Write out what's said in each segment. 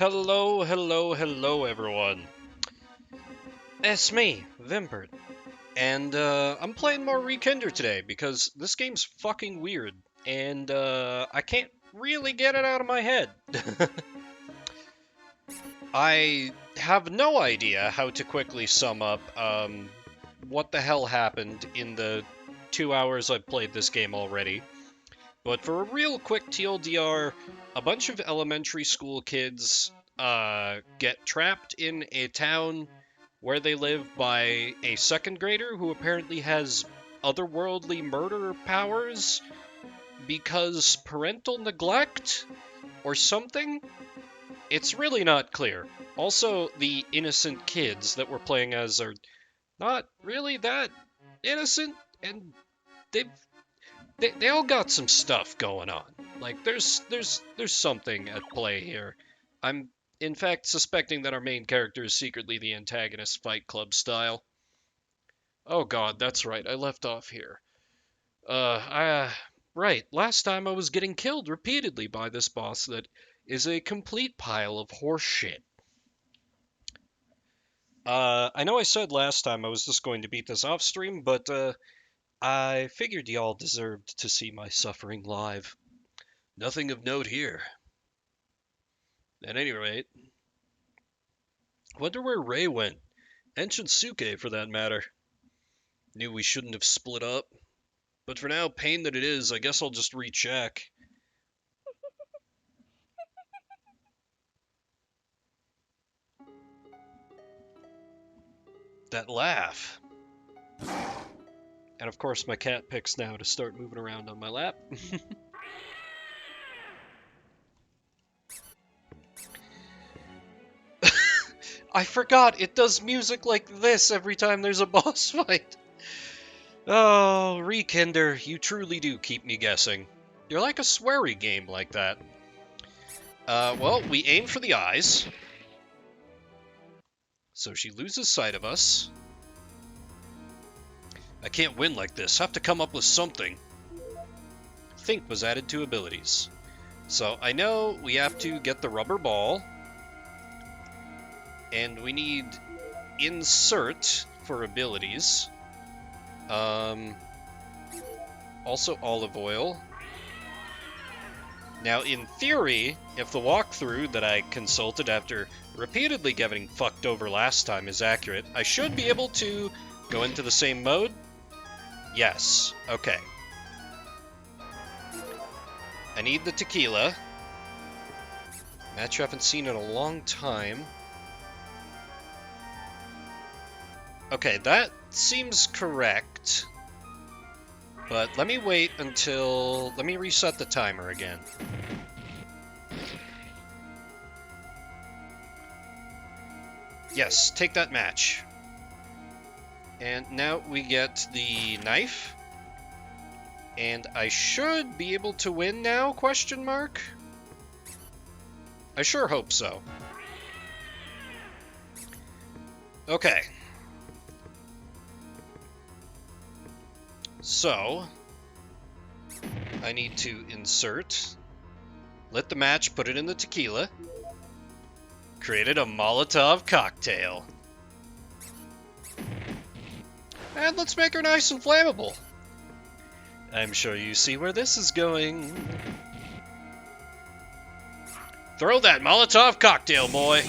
Hello, hello, hello, everyone. It's me, Vimpert, and I'm playing more Rekindle today because this game's fucking weird, and I can't really get it out of my head. I have no idea how to quickly sum up what the hell happened in the 2 hours I've played this game already. But for a real quick TLDR, a bunch of elementary school kids get trapped in a town where they live by a second grader who apparently has otherworldly murder powers because parental neglect or something? It's really not clear. Also, the innocent kids that we're playing as are not really that innocent, and they've they all got some stuff going on. Like there's something at play here. I'm in fact suspecting that our main character is secretly the antagonist, Fight Club style. Oh god, that's right. I left off here. Right. Last time I was getting killed repeatedly by this boss that is a complete pile of horse shit. I know I said last time I was just going to beat this off stream, but I figured y'all deserved to see my suffering live. Nothing of note here. At any rate, wonder where Ray went. And Shinsuke, for that matter. Knew we shouldn't have split up. But for now, pain that it is, I guess I'll just recheck. That laugh. And of course, my cat picks now to start moving around on my lap. I forgot, it does music like this every time there's a boss fight. Oh, Rekinder, you truly do keep me guessing. You're like a sweary game like that. Well, we aim for the eyes. So she loses sight of us. I can't win like this. Have to come up with something. Think was added to abilities. So I know we have to get the rubber ball. And we need insert for abilities. Also olive oil. Now, in theory, if the walkthrough that I consulted after repeatedly getting fucked over last time is accurate, I should be able to go into the same mode. Yes. Okay. I need the tequila. Match I haven't seen in a long time. Okay, that seems correct. But let me wait until... Let me reset the timer again. Yes, take that match. And now we get the knife. And I should be able to win now, question mark? I sure hope so. Okay. So, I need to insert, lit the match, put it in the tequila, created a Molotov cocktail. And let's make her nice and flammable. I'm sure you see where this is going. Throw that Molotov cocktail, boy.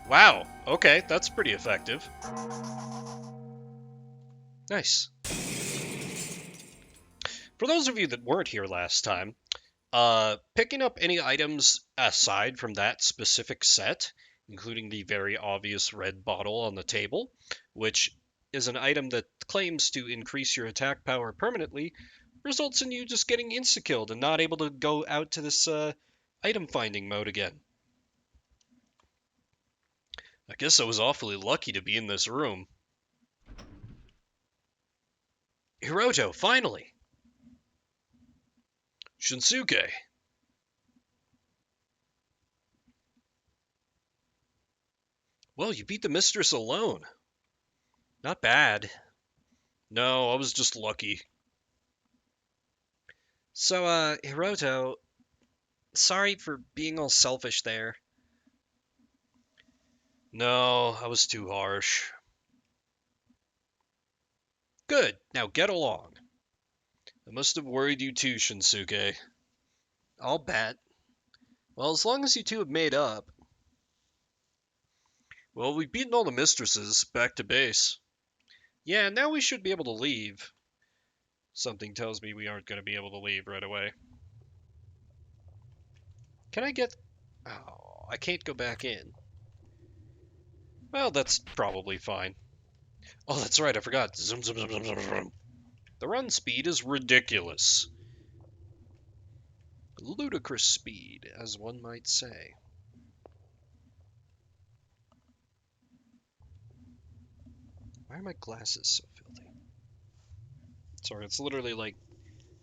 Wow, okay, that's pretty effective. Nice. For those of you that weren't here last time, picking up any items aside from that specific set, including the very obvious red bottle on the table, which is an item that claims to increase your attack power permanently, results in you just getting insta-killed and not able to go out to this item finding mode again. I guess I was awfully lucky to be in this room. Hiroto, finally! Shinsuke! Well, you beat the mistress alone. Not bad. No, I was just lucky. So, Hiroto, Sorry for being all selfish there. No, I was too harsh. Good, now get along. I must have worried you too, Shinsuke. I'll bet. Well, as long as you two have made up. Well, we've beaten all the mistresses, back to base. Yeah, now we should be able to leave. Something tells me we aren't going to be able to leave right away. Can I get... Oh, I can't go back in. Well, that's probably fine. Oh, that's right, I forgot. Zoom, zoom, zoom, zoom, zoom, zoom. The run speed is ridiculous. Ludicrous speed, as one might say. Why are my glasses so filthy? Sorry, it's literally like...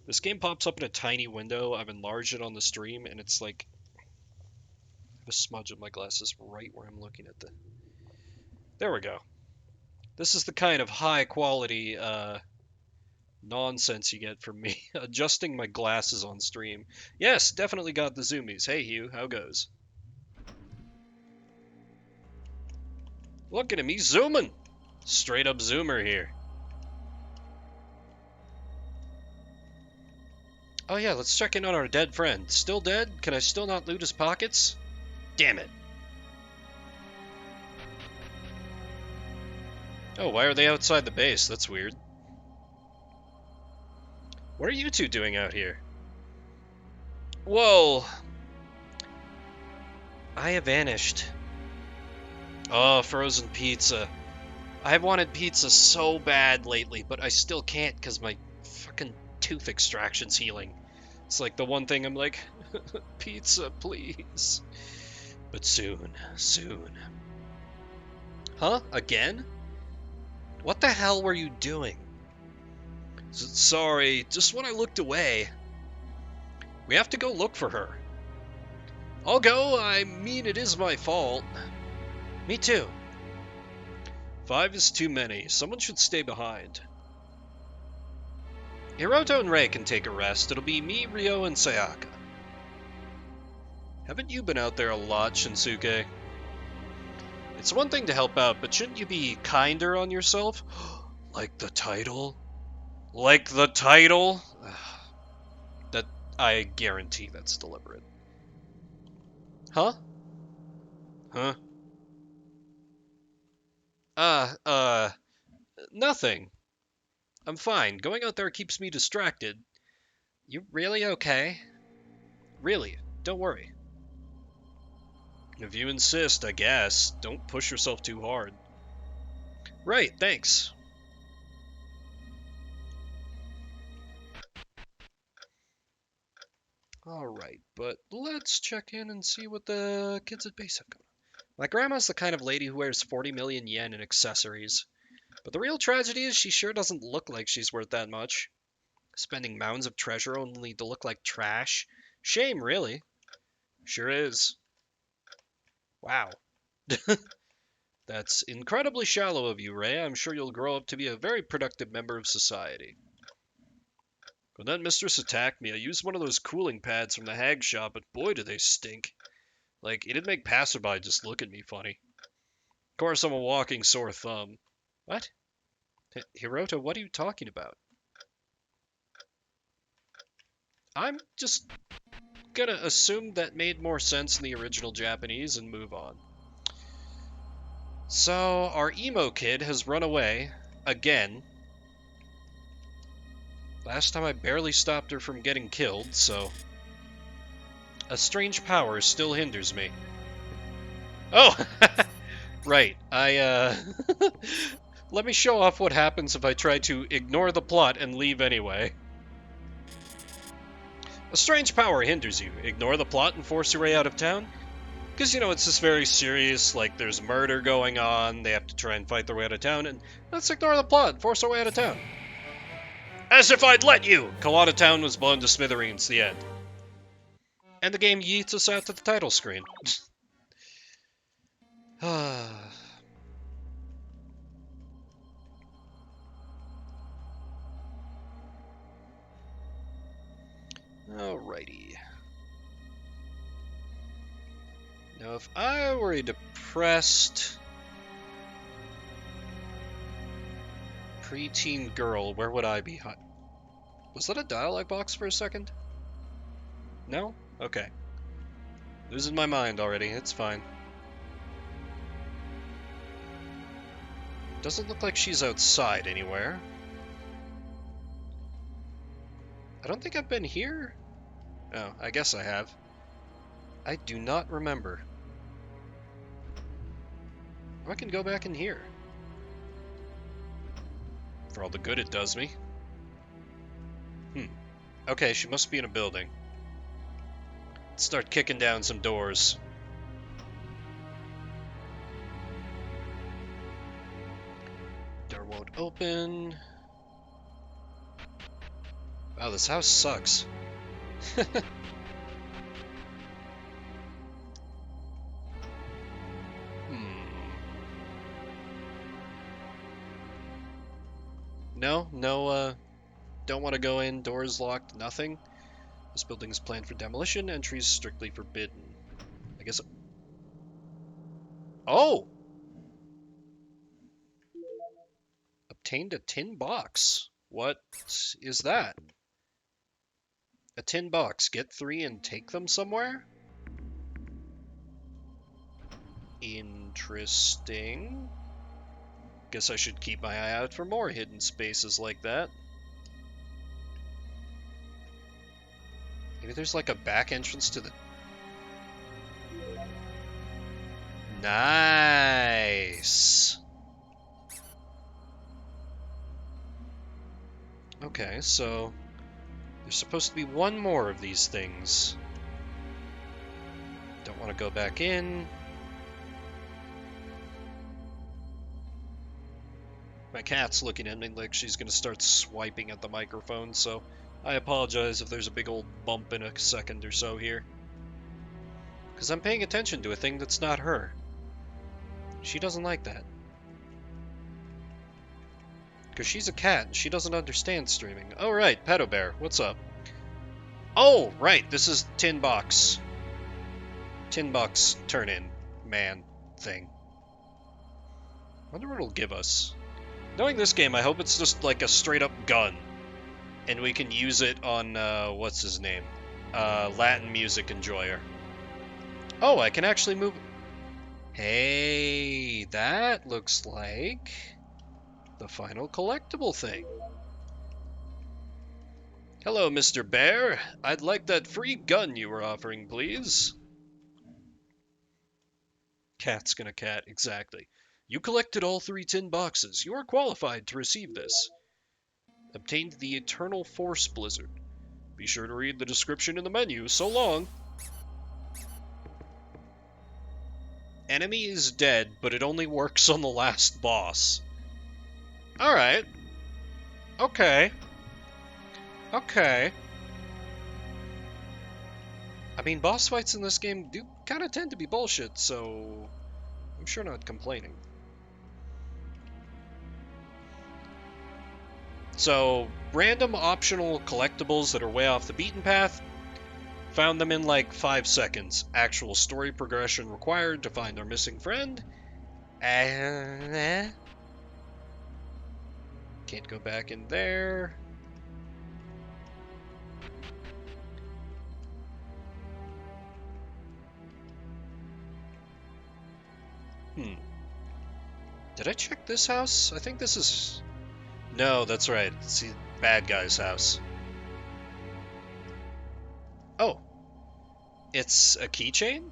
This game pops up in a tiny window. I've enlarged it on the stream, and it's like... I have a smudge of my glasses right where I'm looking at the... There we go. This is the kind of high quality nonsense you get from me adjusting my glasses on stream. Yes, definitely got the zoomies. Hey Hugh, how goes? Look at him, he's zooming! Straight up zoomer here. Oh yeah, let's check in on our dead friend. Still dead? Can I still not loot his pockets? Damn it. Oh, why are they outside the base? That's weird. What are you two doing out here? Whoa! I have vanished. Oh, frozen pizza. I've wanted pizza so bad lately, but I still can't because my fucking tooth extraction's healing. It's like the one thing I'm like, pizza, please. But soon, soon. Huh? Again? What the hell were you doing? Sorry, just when I looked away. We have to go look for her. I'll go, I mean it is my fault. Me too. 5 is too many, someone should stay behind. Hiroto and Rei can take a rest, it'll be me, Ryo, and Sayaka. Haven't you been out there a lot, Shinsuke? It's one thing to help out, but shouldn't you be kinder on yourself? Like the title? Like the title? That, I guarantee that's deliberate. Huh? Huh? Nothing. I'm fine. Going out there keeps me distracted. You really okay? Really, don't worry. If you insist, I guess. Don't push yourself too hard. Right, thanks. Alright, but let's check in and see what the kids at base have going on. My grandma's the kind of lady who wears 40 million yen in accessories. But the real tragedy is she sure doesn't look like she's worth that much. Spending mounds of treasure only to look like trash. Shame, really. Sure is. Wow. That's incredibly shallow of you, Rei. I'm sure you'll grow up to be a very productive member of society. When that mistress attacked me, I used one of those cooling pads from the hag shop, but boy do they stink. Like, it'd make passerby just look at me funny. Of course, I'm a walking sore thumb. What? Hiroto, what are you talking about? I'm just gonna assume that made more sense in the original Japanese and move on. So, our emo kid has run away, again. Last time I barely stopped her from getting killed, so... A strange power still hinders me. Oh! Right, Let me show off what happens if I try to ignore the plot and leave anyway. A strange power hinders you. Ignore the plot and force your way out of town? Because, you know, it's just very serious, like there's murder going on, they have to try and fight their way out of town, and let's ignore the plot and force our way out of town. As if I'd let you! Kalata Town was blown to smithereens, the end. And the game yeets us out to the title screen. Alrighty. Now, if I were a depressed preteen girl, where would I be? Was that a dialogue box for a second? No? Okay. Losing my mind already, it's fine. Doesn't look like she's outside anywhere. I don't think I've been here. Oh, I guess I have. I do not remember. Oh, I can go back in here. For all the good it does me. Okay, she must be in a building. Let's start kicking down some doors. Door won't open. Wow, this house sucks. No, don't want to go in, doors locked, nothing. This building is planned for demolition, entry is strictly forbidden. I guess... Oh! Obtained a tin box. What is that? A tin box. Get 3 and take them somewhere? Interesting. Guess I should keep my eye out for more hidden spaces like that. Maybe there's like a back entrance to the... Nice! Okay, so there's supposed to be one more of these things. Don't want to go back in. My cat's looking at me like she's going to start swiping at the microphone, so I apologize if there's a big old bump in a second or so here. Because I'm paying attention to a thing that's not her. She doesn't like that. Because she's a cat and she doesn't understand streaming. Oh right, Pedo Bear, what's up? Oh, right, this is Tin Box. Tin Box turn-in man thing. Wonder what it'll give us. Knowing this game, I hope it's just like a straight-up gun. And we can use it on, what's his name? Latin music enjoyer. Oh, I can actually move... Hey, that looks like the final collectible thing. Hello, Mr. Bear. I'd like that free gun you were offering, please. Cat's gonna cat, exactly. You collected all 3 tin boxes. You are qualified to receive this. Obtained the Eternal Force Blizzard. Be sure to read the description in the menu. So long. Enemy is dead, but it only works on the last boss. Alright. Okay. Okay. I mean, boss fights in this game do kind of tend to be bullshit, so I'm sure not complaining. So, random optional collectibles that are way off the beaten path. Found them in like 5 seconds. Actual story progression required to find our missing friend. Can't go back in there. Did I check this house? I think this is... No, that's right. It's the bad guy's house. Oh. It's a keychain?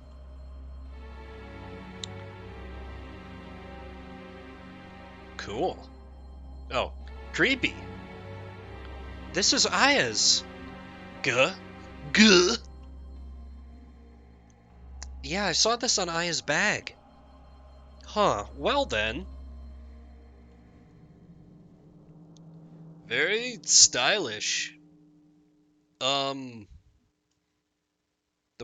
Cool. Oh, creepy. This is Aya's. Guh. Guh. Yeah, I saw this on Aya's bag. Huh, well then. Very stylish. The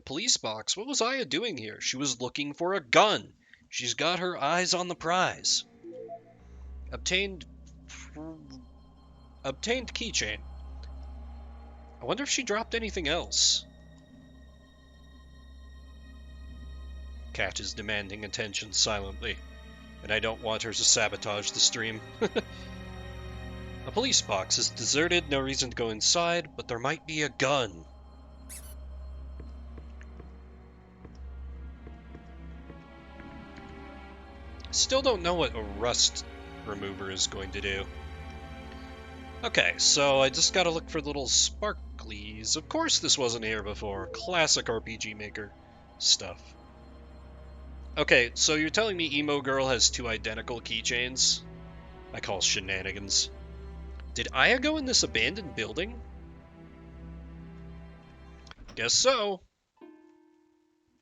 police box. What was Aya doing here? She was looking for a gun. She's got her eyes on the prize. Obtained keychain. I wonder if she dropped anything else. Cat is demanding attention silently, and I don't want her to sabotage the stream. A police box is deserted, no reason to go inside, but there might be a gun. Still don't know what a rust remover is going to do. Okay, so I just gotta look for little sparklies. Of course this wasn't here before. Classic RPG Maker stuff. Okay, so you're telling me Emo Girl has 2 identical keychains? I call shenanigans. Did Aya go in this abandoned building? Guess so.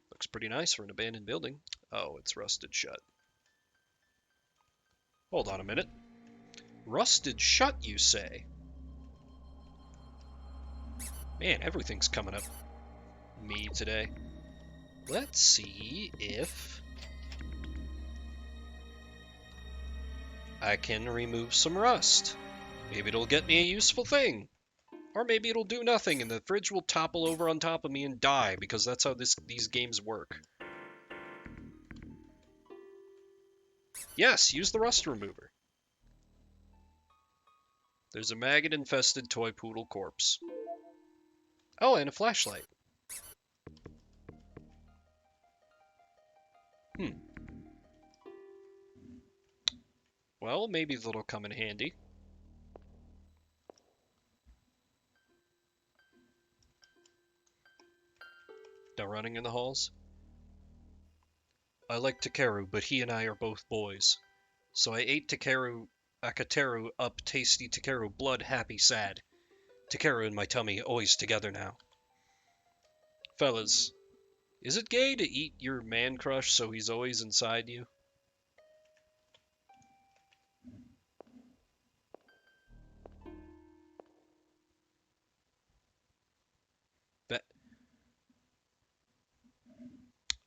Looks pretty nice for an abandoned building. Oh, it's rusted shut. Hold on a minute. Rusted shut, you say? Man, everything's coming up me today. Let's see if I can remove some rust. Maybe it'll get me a useful thing. Or maybe it'll do nothing and the fridge will topple over on top of me and die, because that's how these games work. Yes, use the rust remover. There's a maggot-infested toy poodle corpse. Oh, and a flashlight. Well, maybe that'll come in handy. Now running in the halls. I like Takeru, but he and I are both boys. So I ate Akateru up, tasty Takeru, blood, happy, sad. Takeru and my tummy, always together now. Fellas, is it gay to eat your man crush so he's always inside you?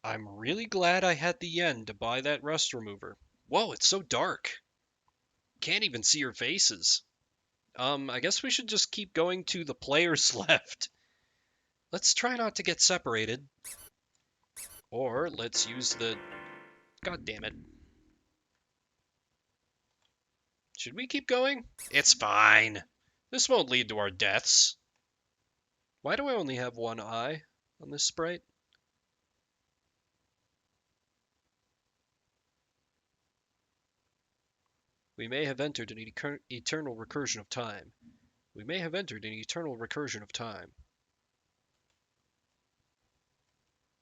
I'm really glad I had the yen to buy that rust remover. Whoa, it's so dark. Can't even see your faces. I guess we should just keep going to the players left. Let's try not to get separated. Or let's use the... God damn it. Should we keep going? It's fine. This won't lead to our deaths. Why do I only have one eye on this sprite? We may have entered an eternal recursion of time. We may have entered an eternal recursion of time.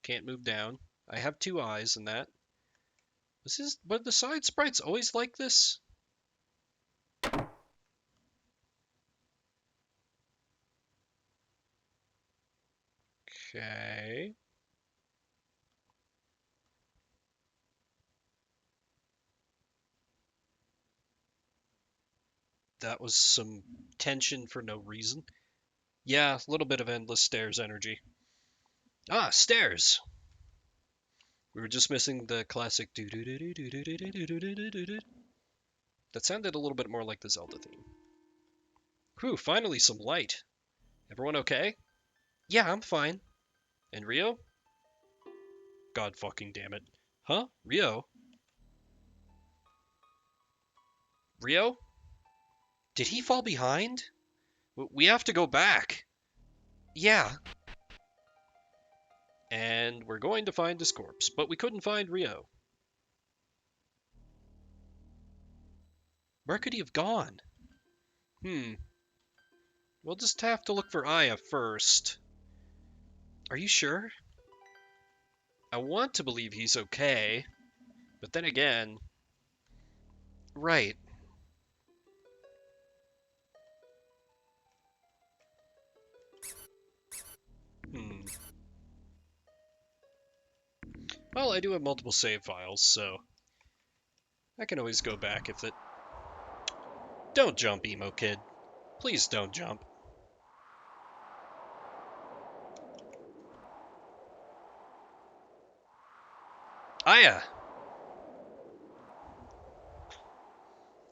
Can't move down. I have 2 eyes in that. But the side sprites always like this? Okay. That was some tension for no reason. Yeah, a little bit of endless stairs energy. Ah, stairs! We were just missing the classic do do do do do do do do do do do do. That sounded a little bit more like the Zelda theme. Whew, finally some light. Everyone okay? Yeah, I'm fine. And Rio? God fucking damn it. Huh? Rio? Rio? Did he fall behind? We have to go back. Yeah. And we're going to find his corpse, but we couldn't find Rio. Where could he have gone? We'll just have to look for Aya first. Are you sure? I want to believe he's okay, but then again... Right. Well, I do have multiple save files, so... I can always go back if it... Don't jump, Emo Kid. Please don't jump. Aya!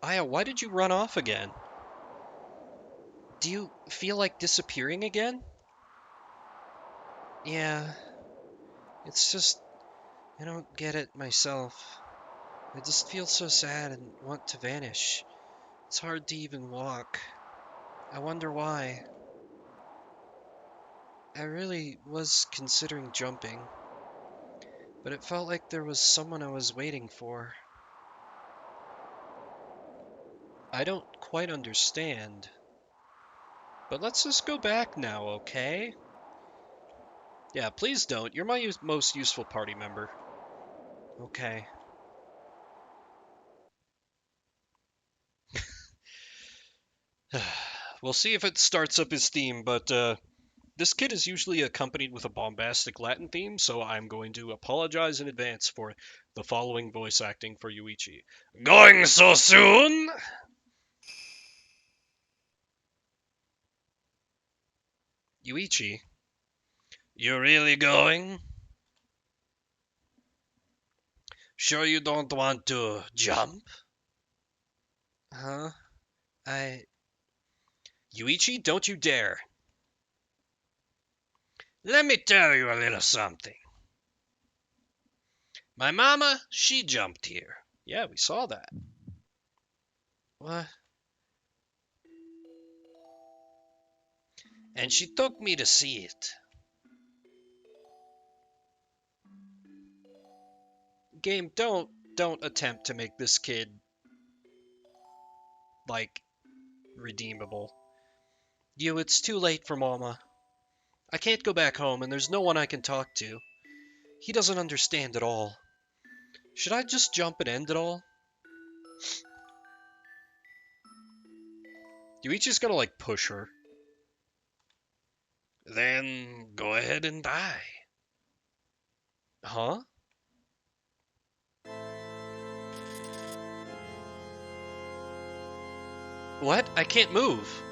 Aya, why did you run off again? Do you feel like disappearing again? Yeah. It's just... I don't get it myself. I just feel so sad and want to vanish. It's hard to even walk. I wonder why. I really was considering jumping, but it felt like there was someone I was waiting for. I don't quite understand. But let's just go back now, okay? Yeah, please don't. You're my most useful party member. Okay. We'll see if it starts up his theme, but this kid is usually accompanied with a bombastic Latin theme, so I'm going to apologize in advance for the following voice acting for Yuichi. Going so soon? Yuichi, you really going? Sure you don't want to jump? Huh? I... Yuichi, don't you dare. Let me tell you a little something. My mama, she jumped here. Yeah, we saw that. What? And she took me to see it. Game, don't attempt to make this kid, like, redeemable. It's too late for Mama. I can't go back home, and there's no one I can talk to. He doesn't understand at all. Should I just jump and end it all? Yuichi's gonna, like, push her. Then go ahead and die. Huh? What? I can't move.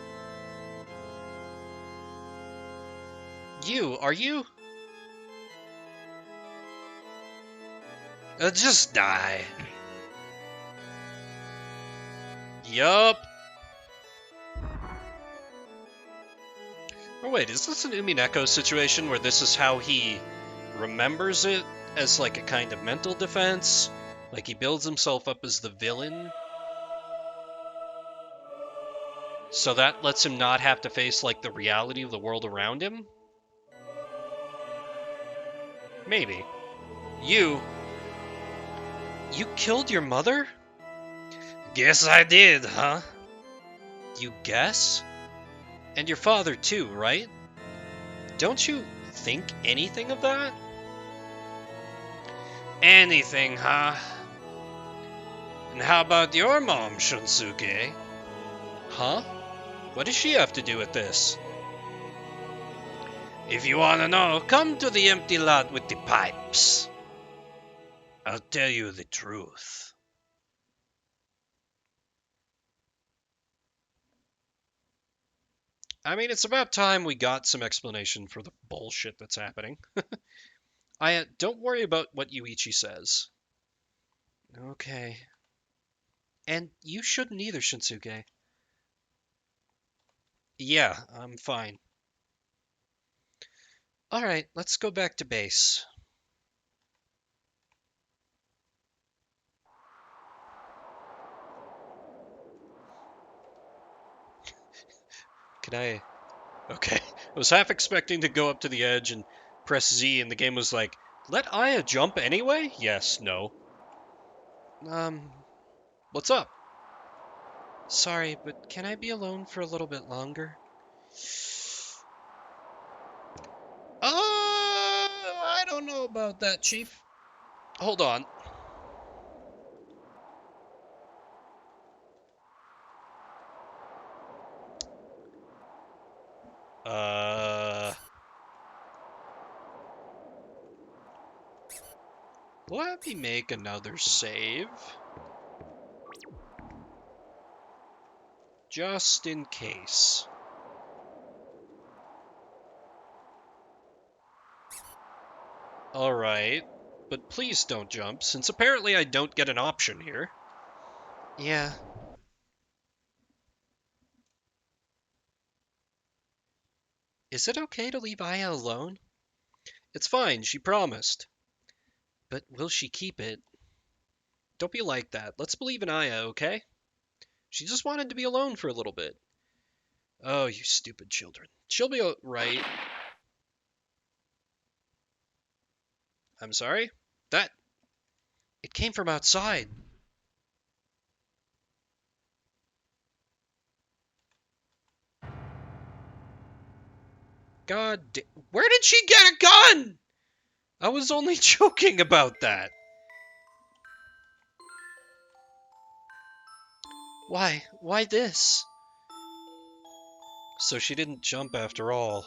Are you? Just die. Yup. Oh wait, is this an Umineko situation where this is how he remembers it as like a kind of mental defense? Like he builds himself up as the villain? So that lets him not have to face like the reality of the world around him? Maybe. You killed your mother? Guess I did, huh? You guess? And your father too, right? Don't you think anything of that? Anything, huh? And how about your mom, Shunsuke? Huh? What does she have to do with this? If you want to know, come to the empty lot with the pipes. I'll tell you the truth. I mean, it's about time we got some explanation for the bullshit that's happening. Don't worry about what Yuichi says. Okay. And you shouldn't either, Shinsuke. Yeah, I'm fine. Alright, let's go back to base. Can I... Okay. I was half expecting to go up to the edge and press Z, and the game was like, let Aya jump anyway? Yes, no. What's up? Sorry, but can I be alone for a little bit longer? I don't know about that, Chief. Hold on. Let me make another save. Just in case. Alright, but please don't jump, since apparently I don't get an option here. Yeah. Is it okay to leave Aya alone? It's fine, she promised. But will she keep it? Don't be like that. Let's believe in Aya, okay? She just wanted to be alone for a little bit. Oh, you stupid children. She'll be alright. I'm sorry? That... It came from outside. Where did she get a gun? I was only joking about that. Why? Why this? So she didn't jump after all.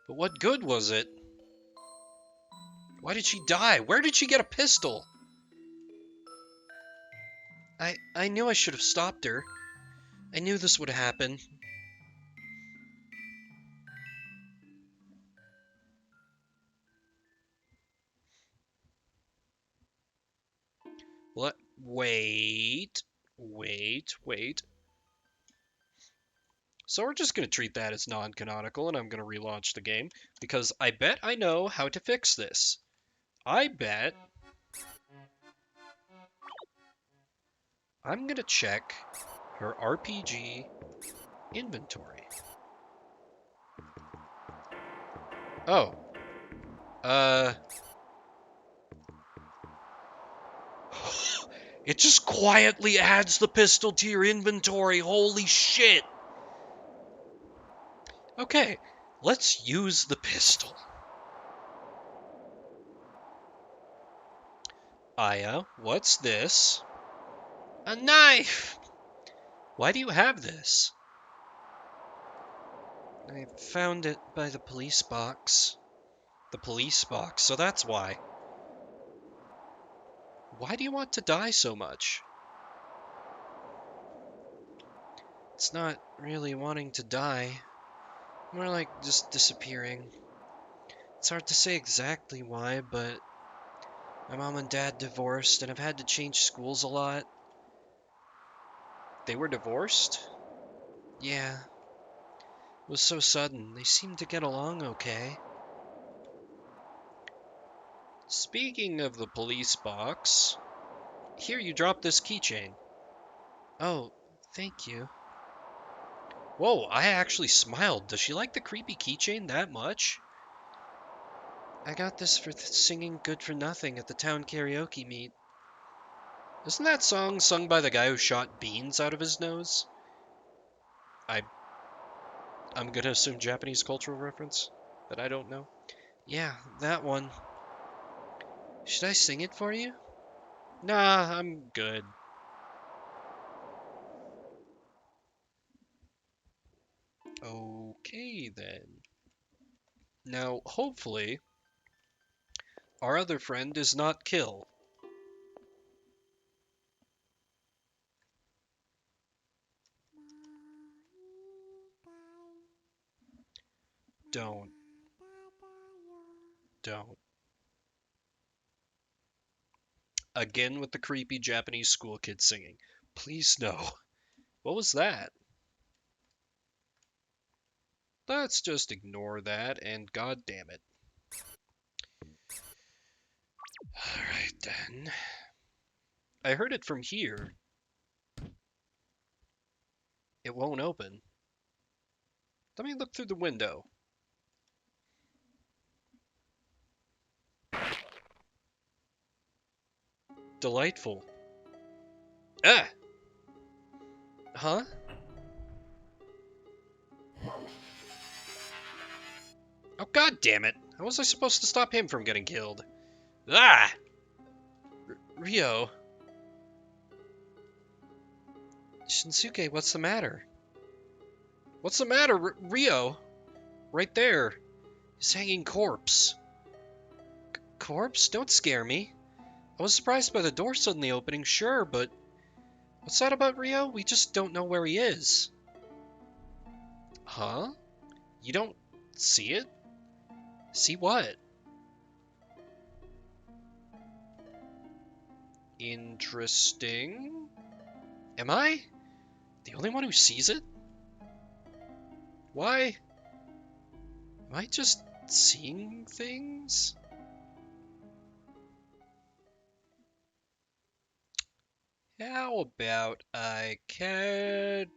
But what good was it? Why did she die? Where did she get a pistol? I knew I should have stopped her. I knew this would happen. What? Wait. So we're just going to treat that as non-canonical, and I'm going to relaunch the game, because I bet I know how to fix this. I bet I'm going to check her RPG inventory. Oh. It just quietly adds the pistol to your inventory. Holy shit. Okay, let's use the pistol. Aya, what's this? A knife! Why do you have this? I found it by the police box. The police box, so that's why. Why do you want to die so much? It's not really wanting to die. More like just disappearing. It's hard to say exactly why, but my mom and dad divorced, and I've had to change schools a lot. They were divorced? Yeah. It was so sudden. They seemed to get along okay. Speaking of the police box, here you dropped this keychain. Oh, thank you. Whoa, I actually smiled. Does she like the creepy keychain that much? I got this for singing Good for Nothing at the town karaoke meet. Isn't that song sung by the guy who shot beans out of his nose? I'm gonna assume Japanese cultural reference that I don't know. Yeah, that one. Should I sing it for you? Nah, I'm good. Okay, then. Now, hopefully, our other friend is not Kill. Don't. Don't. Again with the creepy Japanese school kid singing. Please no. What was that? Let's just ignore that, and god damn it. Alright then. I heard it from here. It won't open. Let me look through the window. Delightful. Ah! Huh? Oh god damn it. How was I supposed to stop him from getting killed? Ah! Ryo. Shinsuke, what's the matter? What's the matter, Ryo? Right there. His hanging corpse. Corpse? Don't scare me. I was surprised by the door suddenly opening, sure, but... What's that about Ryo? We just don't know where he is. Huh? You don't see it? See what? Interesting. Am I the only one who sees it? Why? Am I just seeing things? How about I can't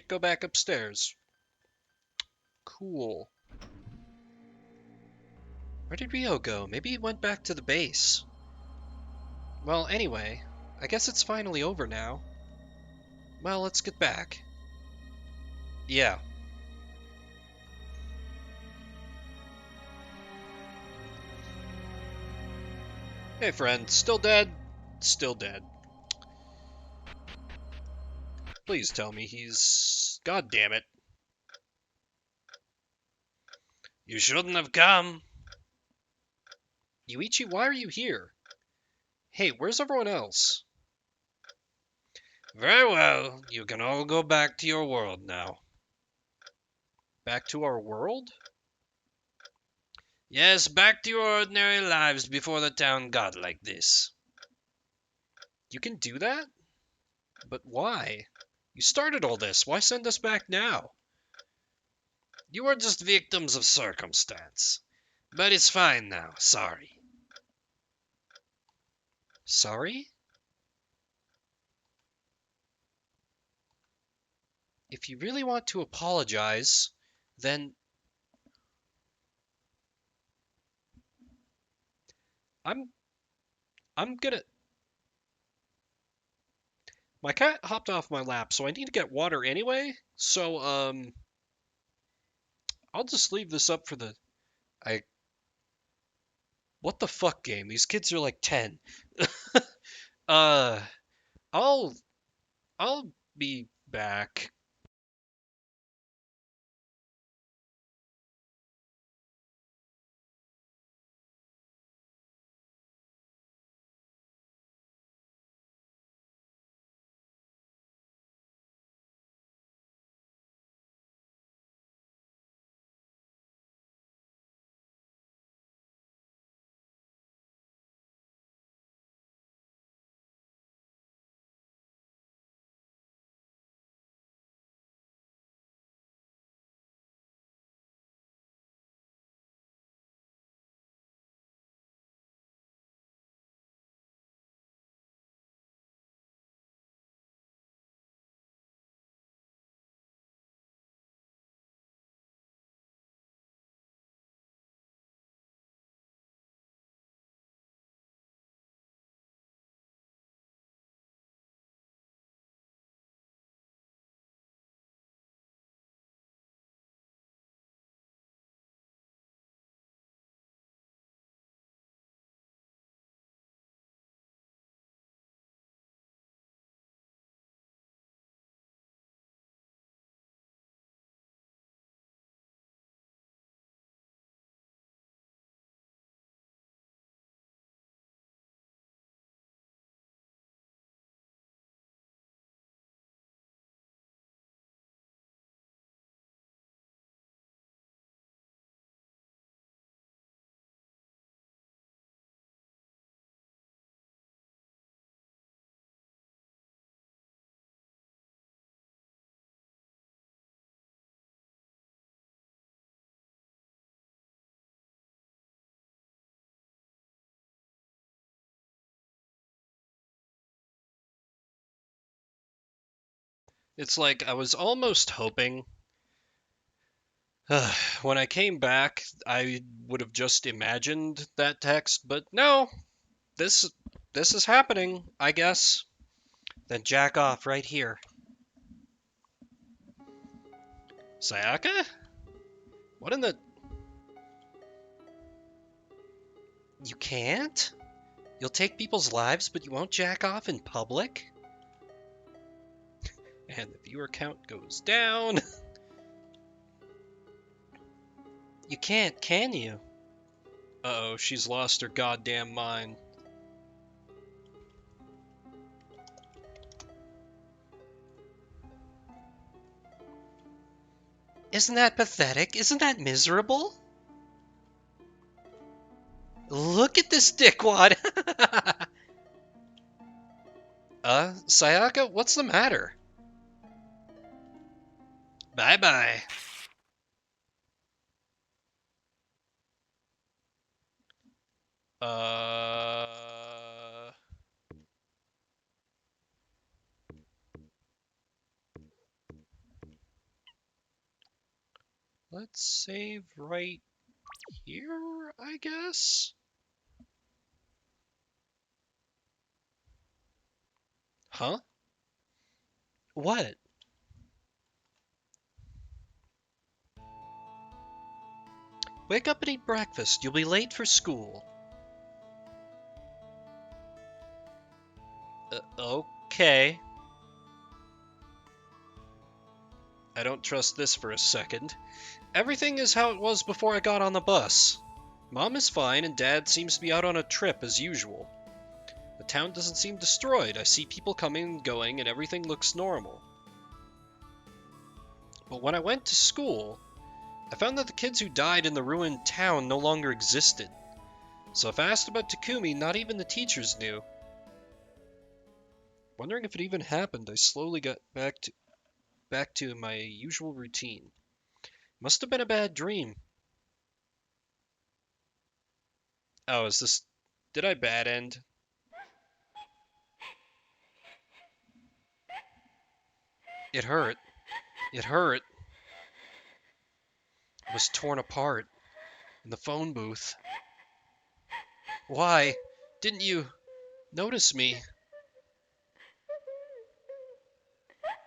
go back upstairs? Cool. Where did Rio go? Maybe he went back to the base. Well, anyway, I guess it's finally over now. Well, let's get back. Yeah. Hey, friend. Still dead? Still dead. Please tell me he's... God damn it. You shouldn't have come. Yuichi, why are you here? Hey, where's everyone else? Very well. You can all go back to your world now. Back to our world? Yes, back to your ordinary lives before the town got like this. You can do that? But why? You started all this. Why send us back now? You were just victims of circumstance. But it's fine now. Sorry. Sorry? If you really want to apologize, then I'm I'm gonna... My cat hopped off my lap, so I need to get water anyway. So I'll just leave this up for the... I... What the fuck game? These kids are like 10. uh I'll I'll be back. It's like I was almost hoping when I came back I would have just imagined that text, but no, this this is happening, I guess. Then jack off right here. Sayaka? What in the... You can't? You'll take people's lives, but you won't jack off in public? And the viewer count goes down. You can't, can you? Uh-oh, she's lost her goddamn mind. Isn't that pathetic? Isn't that miserable? Look at this dickwad! Sayaka, what's the matter? Bye-bye. Uh... let's save right here, I guess? Huh? What? Wake up and eat breakfast. You'll be late for school. Okay. I don't trust this for a second. Everything is how it was before I got on the bus. Mom is fine and Dad seems to be out on a trip as usual. The town doesn't seem destroyed. I see people coming and going and everything looks normal. But when I went to school, I found that the kids who died in the ruined town no longer existed. So if I asked about Takumi, not even the teachers knew. Wondering if it even happened, I slowly got back to my usual routine. Must have been a bad dream. Oh, is this... Did I bad end? It hurt. It hurt. I was torn apart. In the phone booth. Why? Didn't you notice me?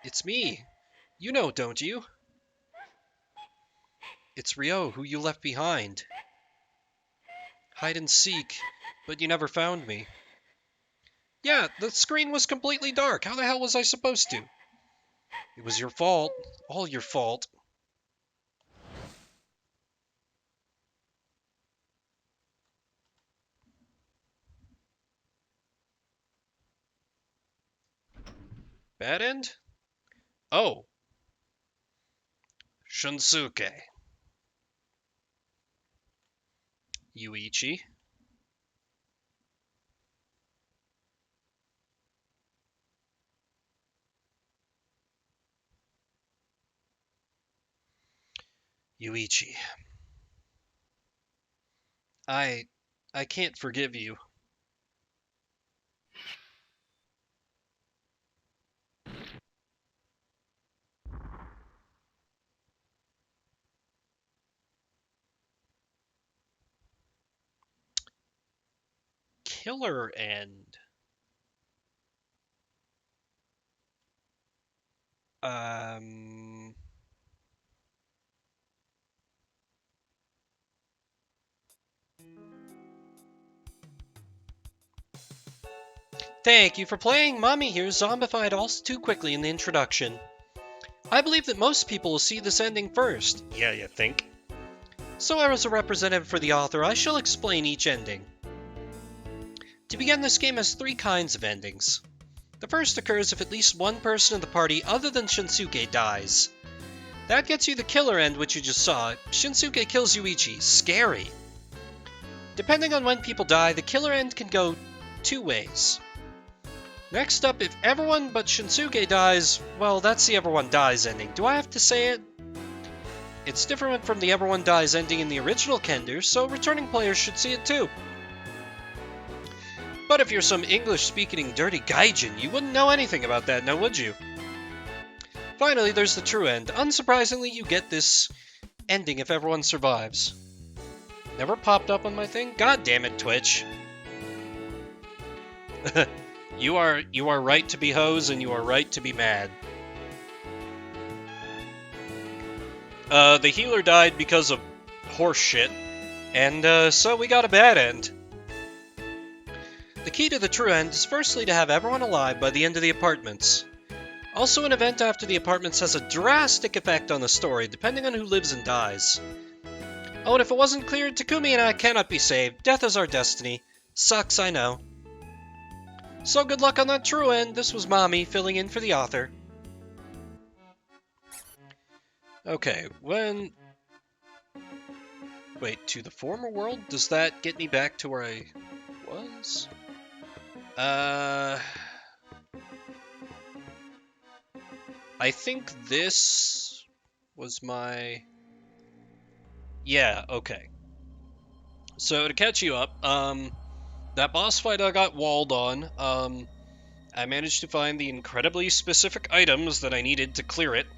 It's me. You know, don't you? It's Ryo, who you left behind. Hide and seek, but you never found me. Yeah, the screen was completely dark. How the hell was I supposed to? It was your fault. All your fault. Bad end? Oh. Shunsuke. Yuichi. Yuichi. I can't forgive you. Killer end. Thank you for playing. Mommy here zombified all too quickly in the introduction. I believe that most people will see this ending first. Yeah, you think? So as a representative for the author, I shall explain each ending. To begin, this game has 3 kinds of endings. The first occurs if at least one person in the party other than Shinsuke dies. That gets you the killer end, which you just saw. Shinsuke kills Yuichi. Scary. Depending on when people die, the killer end can go 2 ways. Next up, if everyone but Shinsuke dies, well, that's the everyone dies ending. Do I have to say it? It's different from the everyone dies ending in the original Kender, so returning players should see it too. But if you're some English-speaking dirty gaijin, you wouldn't know anything about that, now would you? Finally, there's the true end. Unsurprisingly, you get this ending if everyone survives. Never popped up on my thing? God damn it, Twitch. You are right to be hoes, and you are right to be mad. The healer died because of horse shit, and so we got a bad end. The key to the true end is firstly to have everyone alive by the end of the apartments. Also, an event after the apartments has a drastic effect on the story, depending on who lives and dies. Oh, and if it wasn't clear, Takumi and I cannot be saved. Death is our destiny. Sucks, I know. So good luck on that true end. This was Mommy, filling in for the author. Okay, when... Wait, to the former world? Does that get me back to where I was? I think this was my... Yeah, okay. So to catch you up, that boss fight I got walled on, I managed to find the incredibly specific items that I needed to clear it,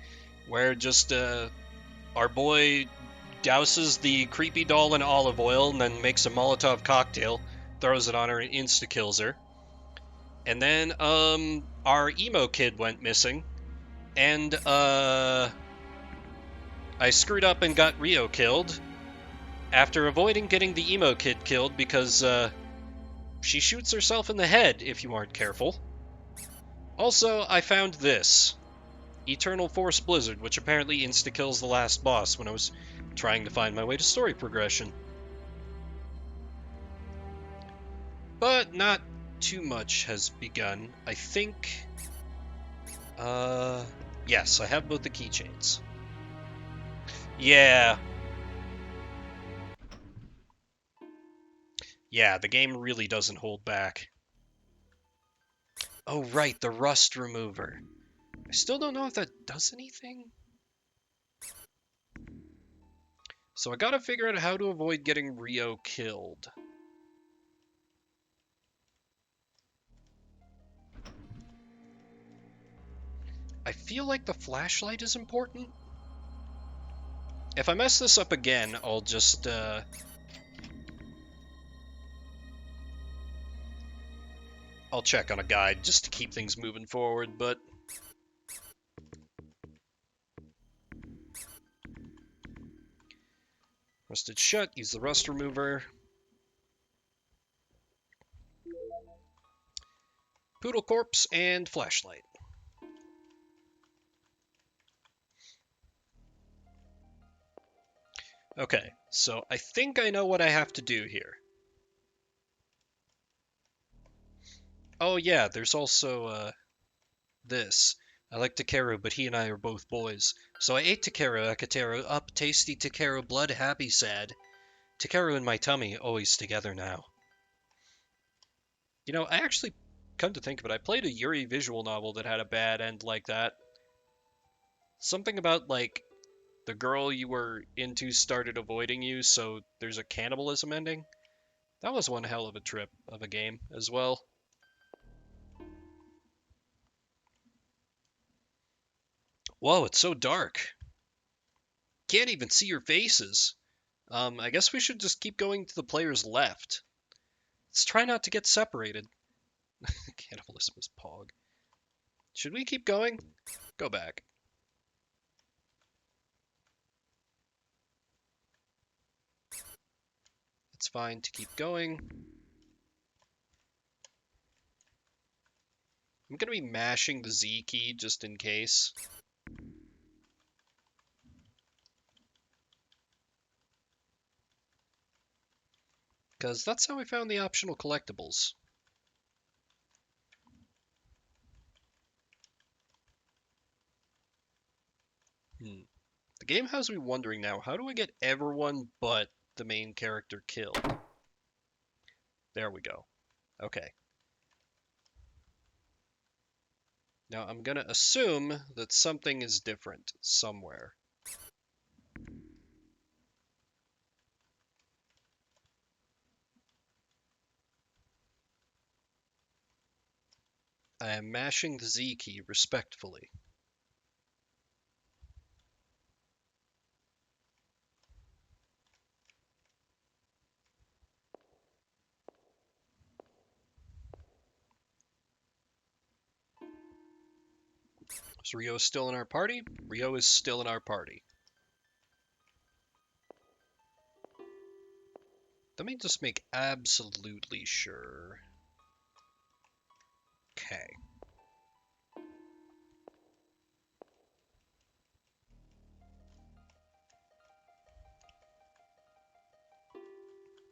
where just, our boy douses the creepy doll in olive oil and then makes a Molotov cocktail, throws it on her and insta-kills her. And then, our emo kid went missing, and, I screwed up and got Rio killed, after avoiding getting the emo kid killed because, she shoots herself in the head if you aren't careful. Also, I found this. Eternal Force Blizzard, which apparently insta-kills the last boss when I was trying to find my way to story progression. But not too much has begun. I think... yes, I have both the keychains. Yeah. Yeah, the game really doesn't hold back. Oh, right, the rust remover. I still don't know if that does anything. So I gotta figure out how to avoid getting Rio killed. I feel like the flashlight is important. If I mess this up again, I'll just, I'll check on a guide just to keep things moving forward, but... Rusted shut, use the rust remover. Poodle corpse and flashlight. Okay, so I think I know what I have to do here. Oh yeah, there's also, this. I like Takeru, but he and I are both boys. So I ate Takeru, Akateru, up, tasty Takeru, blood, happy, sad. Takeru in my tummy, always together now. You know, I actually, come to think of it, I played a Yuri visual novel that had a bad end like that. Something about, like, the girl you were into started avoiding you, so there's a cannibalism ending. That was one hell of a trip of a game as well. Whoa, it's so dark. Can't even see your faces. I guess we should just keep going to the player's left. Let's try not to get separated. Cannibalism is Pog. Should we keep going? Go back. It's fine to keep going. I'm gonna be mashing the Z key just in case. Because that's how I found the optional collectibles. The game has me wondering now, how do I get everyone but the main character killed? There we go. Okay. Now I'm gonna assume that something is different somewhere. I am mashing the Z key respectfully. Is Rio still in our party? Rio is still in our party. Let me just make absolutely sure. Okay.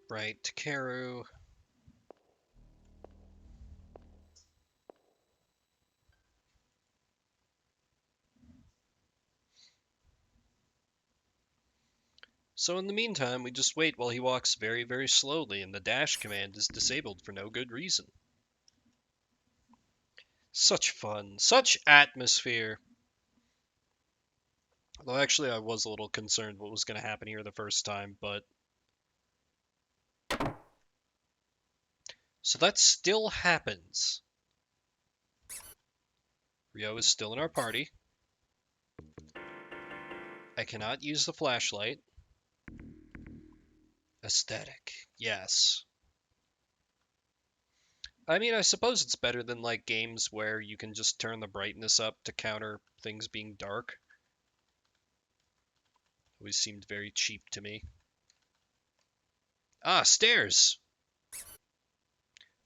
Right, Takeru. So in the meantime, we just wait while he walks very, very slowly, and the dash command is disabled for no good reason. Such fun. Such atmosphere. Although actually I was a little concerned what was going to happen here the first time, but... So that still happens. Rio is still in our party. I cannot use the flashlight. Aesthetic. Yes. I mean, I suppose it's better than like games where you can just turn the brightness up to counter things being dark. Always seemed very cheap to me. Ah, stairs!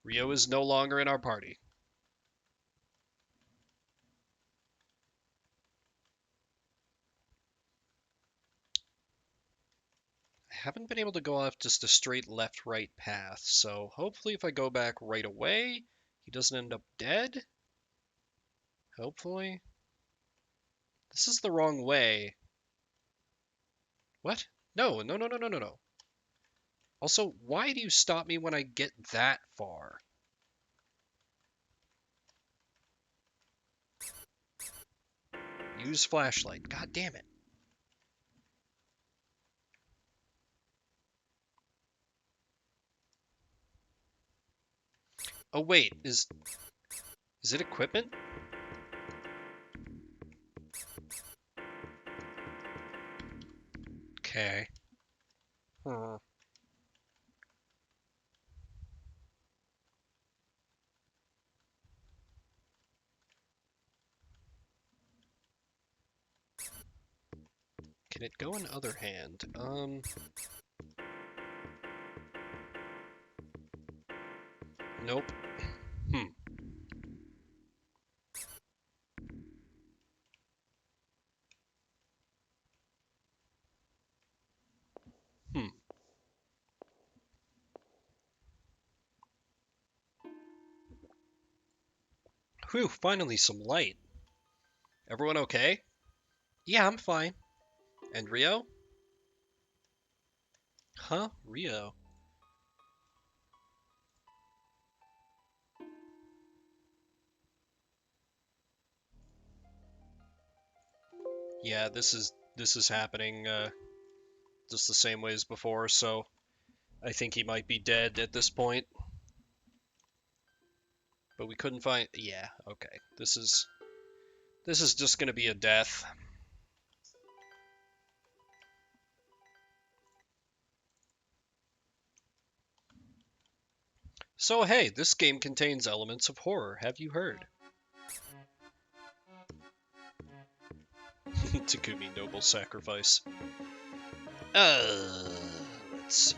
Rio is no longer in our party. I haven't been able to go off just a straight left-right path, so hopefully if I go back right away, he doesn't end up dead. Hopefully. This is the wrong way. What? No, no, no, no, no, no, no. Also, why do you stop me when I get that far? Use flashlight. God damn it. Oh wait, is it equipment? Okay. Hmm. Can it go in other hand? Nope. Hmm. Hmm. Whew, finally some light. Everyone okay? Yeah, I'm fine. And Rio? Huh? Rio? Yeah, this is happening just the same way as before, so I think he might be dead at this point. But we couldn't find. Yeah, okay. This is just gonna be a death. So hey, this game contains elements of horror. Have you heard? Takumi Noble Sacrifice. Uh, let's see.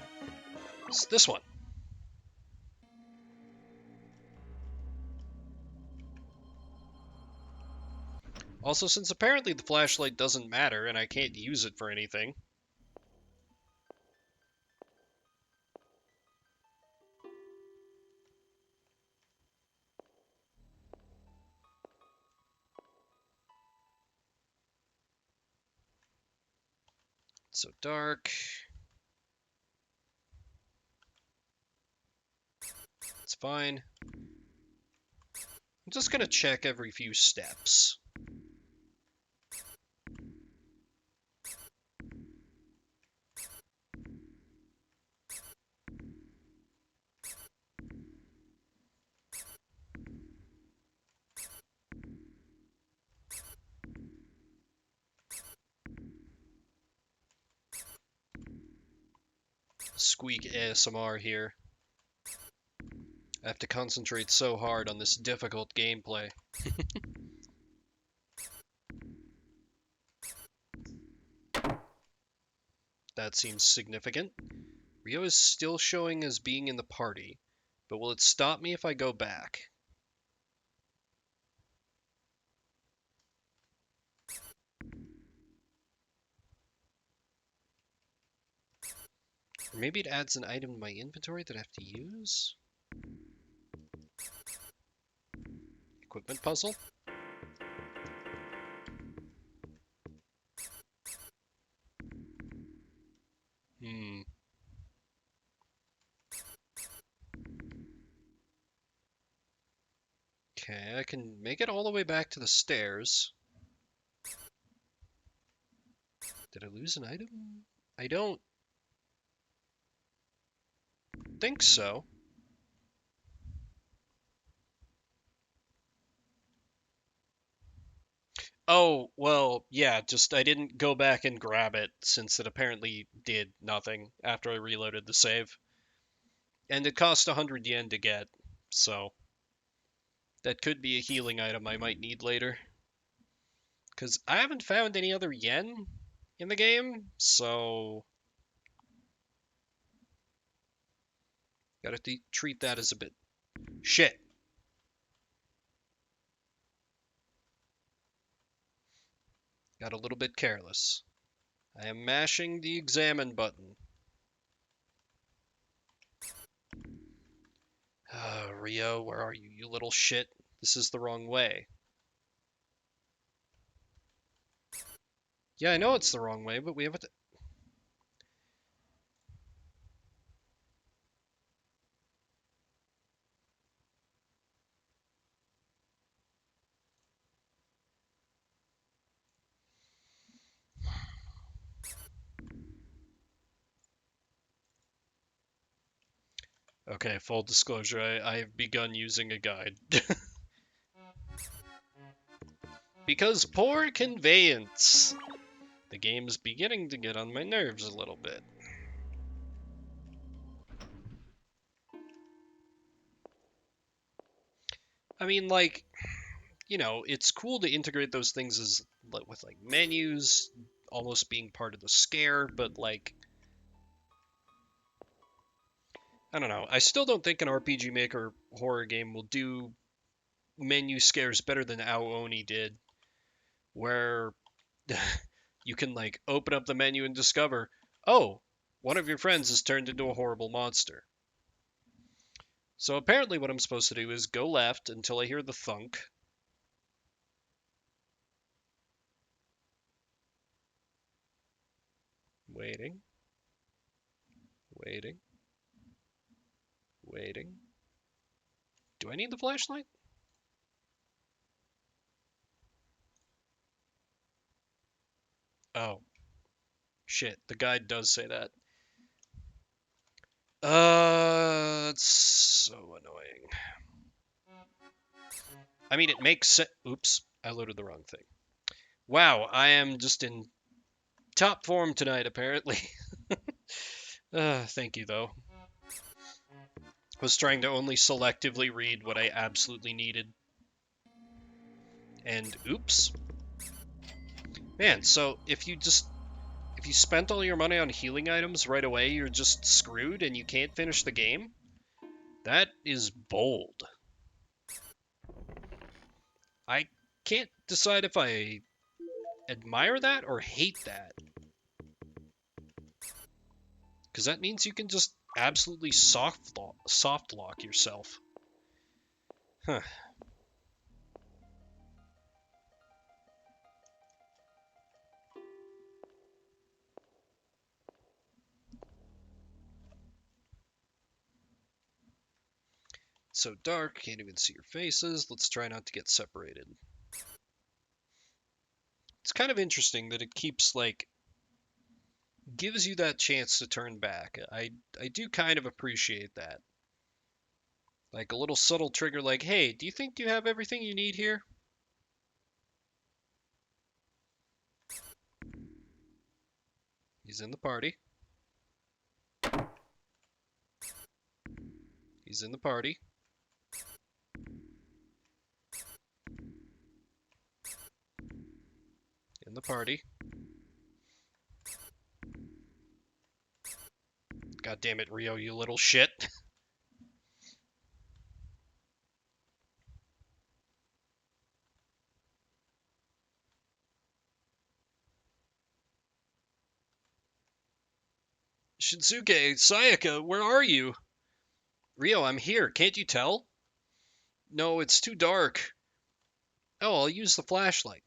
It's this one. Also, since apparently the flashlight doesn't matter and I can't use it for anything. It's so dark. It's fine. I'm just gonna check every few steps. Squeak ASMR here. I have to concentrate so hard on this difficult gameplay. That seems significant. Rio is still showing as being in the party, but will it stop me if I go back? Or maybe it adds an item to my inventory that I have to use? Equipment puzzle? Hmm. Okay, I can make it all the way back to the stairs. Did I lose an item? I don't think so. Oh, well, yeah, just I didn't go back and grab it since it apparently did nothing after I reloaded the save. And it cost 100 yen to get, so that could be a healing item I might need later. Because I haven't found any other yen in the game, so gotta treat that as a bit. Shit. Got a little bit careless. I am mashing the examine button. Rio, where are you, you little shit? This is the wrong way. Yeah, I know it's the wrong way, but we have to. Okay, full disclosure, I've begun using a guide. Because poor conveyance. The game's beginning to get on my nerves a little bit. I mean, like, it's cool to integrate those things as with like menus almost being part of the scare, but like, I don't know. I still don't think an RPG Maker horror game will do menu scares better than Aoni did, where you can like open up the menu and discover, oh, one of your friends has turned into a horrible monster. So apparently what I'm supposed to do is go left until I hear the thunk. Waiting. Waiting. Waiting. Do I need the flashlight? Oh, shit. The guide does say that. It's so annoying. I mean, it makes sense. Oops, I loaded the wrong thing. Wow, I am just in top form tonight, apparently. Thank you, though. Was trying to only selectively read what I absolutely needed. And oops. Man, so if you spent all your money on healing items right away, you're just screwed and you can't finish the game? That is bold. I can't decide if I admire that or hate that. Because that means you can just absolutely soft lock yourself. Huh. It's so dark, can't even see your faces. Let's try not to get separated. It's kind of interesting that it keeps, like, gives you that chance to turn back. I do kind of appreciate that. Like a little subtle trigger like, hey, do you think you have everything you need here? He's in the party. He's in the party. In the party. God damn it, Rio, you little shit. Shinsuke, Sayaka, where are you? Rio, I'm here. Can't you tell? No, it's too dark. Oh, I'll use the flashlight.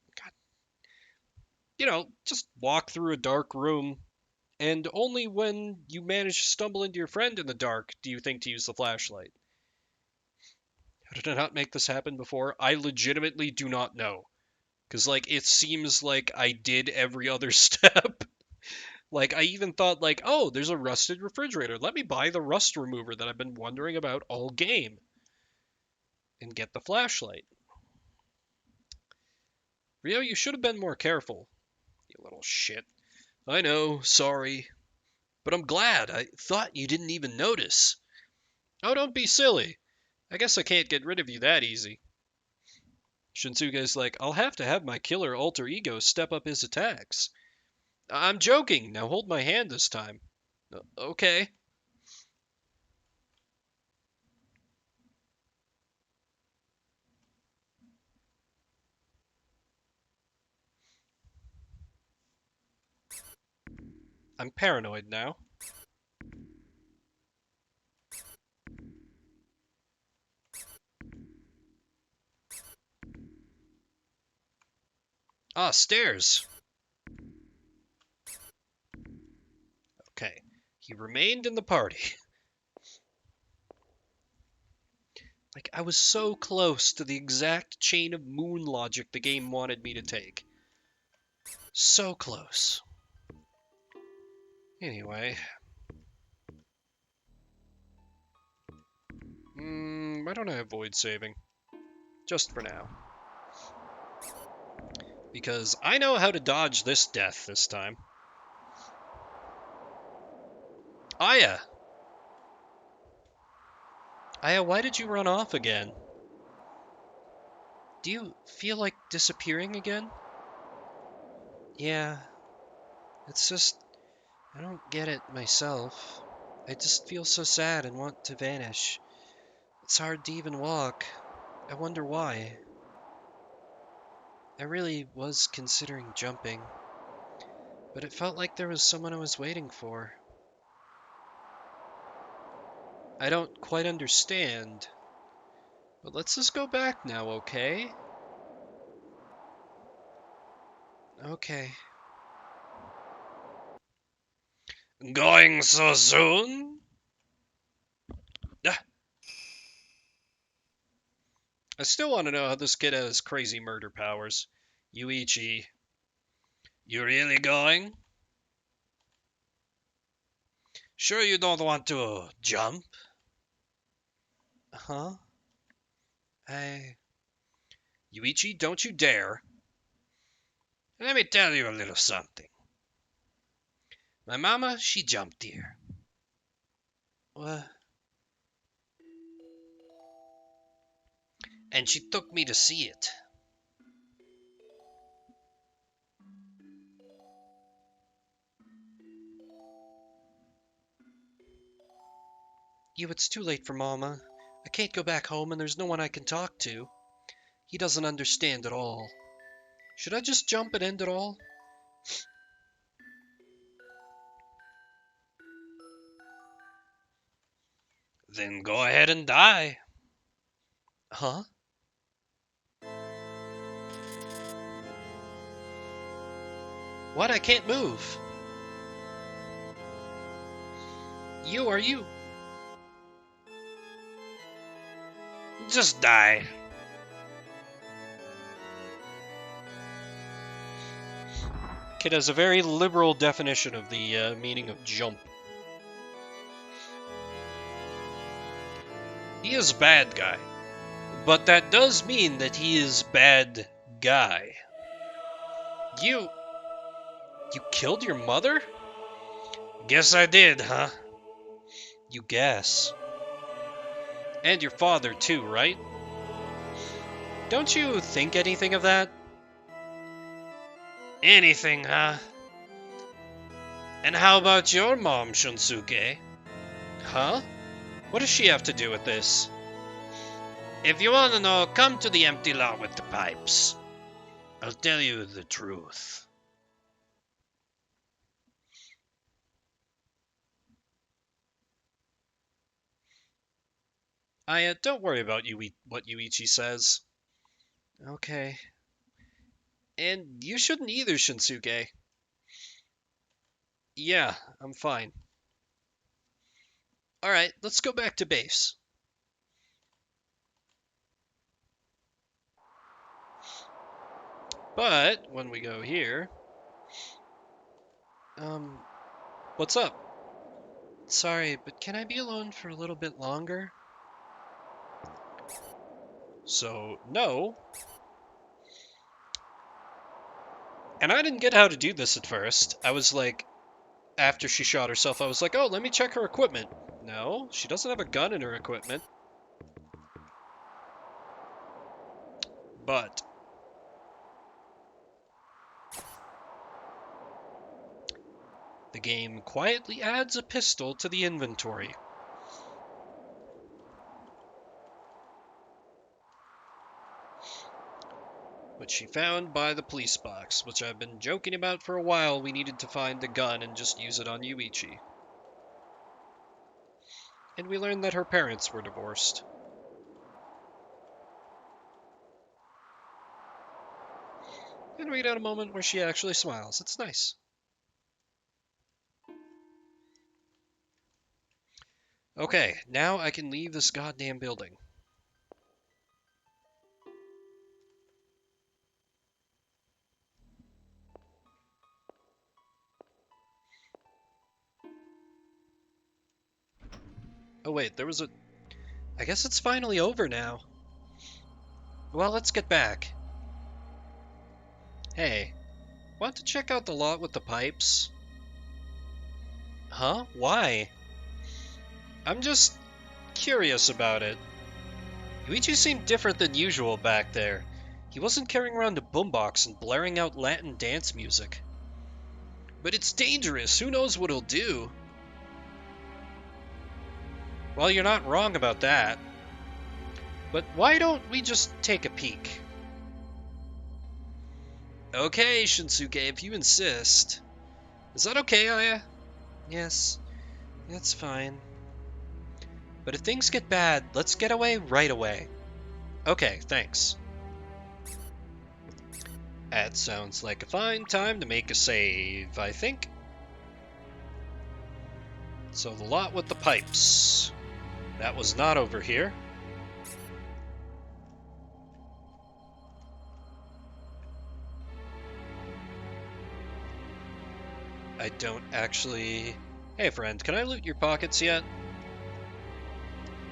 God. Just walk through a dark room, and only when you manage to stumble into your friend in the dark do you think to use the flashlight. How did I not make this happen before? I legitimately do not know. Because, like, it seems like I did every other step. Like, I even thought, like, oh, there's a rusted refrigerator. Let me buy the rust remover that I've been wondering about all game. And get the flashlight. Ryo, you should have been more careful. You little shit. I know, sorry. But I'm glad. I thought you didn't even notice. Oh, don't be silly. I guess I can't get rid of you that easy. Shinsuke's like, I'll have to have my killer alter ego step up his attacks. I'm joking. Now hold my hand this time. Okay. I'm paranoid now. Ah, stairs. Okay. He remained in the party. Like, I was so close to the exact chain of moon logic the game wanted me to take. So close. Anyway. Why don't I avoid saving? Just for now. Because I know how to dodge this death this time. Aya! Aya, why did you run off again? Do you feel like disappearing again? Yeah. It's just, I don't get it myself. I just feel so sad and want to vanish. It's hard to even walk. I wonder why. I really was considering jumping, but it felt like there was someone I was waiting for. I don't quite understand, but let's just go back now, okay? Okay. Going so soon? Ah. I still want to know how this kid has crazy murder powers. Yuichi, you really going? Sure you don't want to jump? Huh? Yuichi, don't you dare. Let me tell you a little something. My mama, she jumped here. What? And she took me to see it. It's too late for Mama. I can't go back home and there's no one I can talk to. He doesn't understand at all. Should I just jump and end it all? Then go ahead and die. Huh? What? I can't move. Are you? Just die. Kid has a very liberal definition of the meaning of jump. He is bad guy. But that does mean that he is bad guy. You killed your mother? Guess I did, huh? You guess. And your father too, right? Don't you think anything of that? Anything, huh? And how about your mom, Shunsuke? Huh? What does she have to do with this? If you want to know, come to the empty lot with the pipes. I'll tell you the truth. Don't worry about what Yuichi says. Okay. And you shouldn't either, Shinsuke. Yeah, I'm fine. Alright, let's go back to base. But, when we go here... what's up? Sorry, but can I be alone for a little bit longer? So, no. And I didn't get how to do this at first. I was like, after she shot herself, I was like, oh, let me check her equipment. No, she doesn't have a gun in her equipment. But the game quietly adds a pistol to the inventory. Which she found by the police box, which I've been joking about for a while. We needed to find the gun and just use it on Yuichi. And we learned that her parents were divorced. And we get a moment where she actually smiles. It's nice. Okay, now I can leave this goddamn building. Oh wait, there was a... I guess it's finally over now. Well, let's get back. Hey, want to check out the lot with the pipes? Huh? Why? I'm just curious about it. Yuichi seemed different than usual back there. He wasn't carrying around a boombox and blaring out Latin dance music. But it's dangerous. Who knows what he'll do? Well, you're not wrong about that. But why don't we just take a peek? Okay, Shinsuke, if you insist. Is that okay, Aya? Yes, that's fine. But if things get bad, let's get away right away. Okay, thanks. That sounds like a fine time to make a save, I think. So the lot with the pipes. That was not over here. I don't actually... Hey friend, can I loot your pockets yet?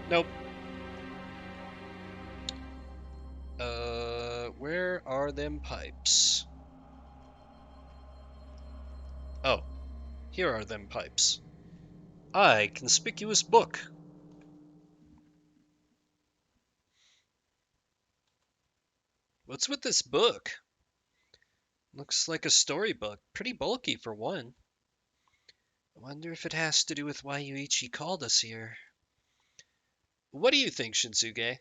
Nope. Where are them pipes? Oh, here are them pipes. Aye, conspicuous book. What's with this book? Looks like a storybook. Pretty bulky for one. I wonder if it has to do with why Yuichi called us here. What do you think, Shinsuke?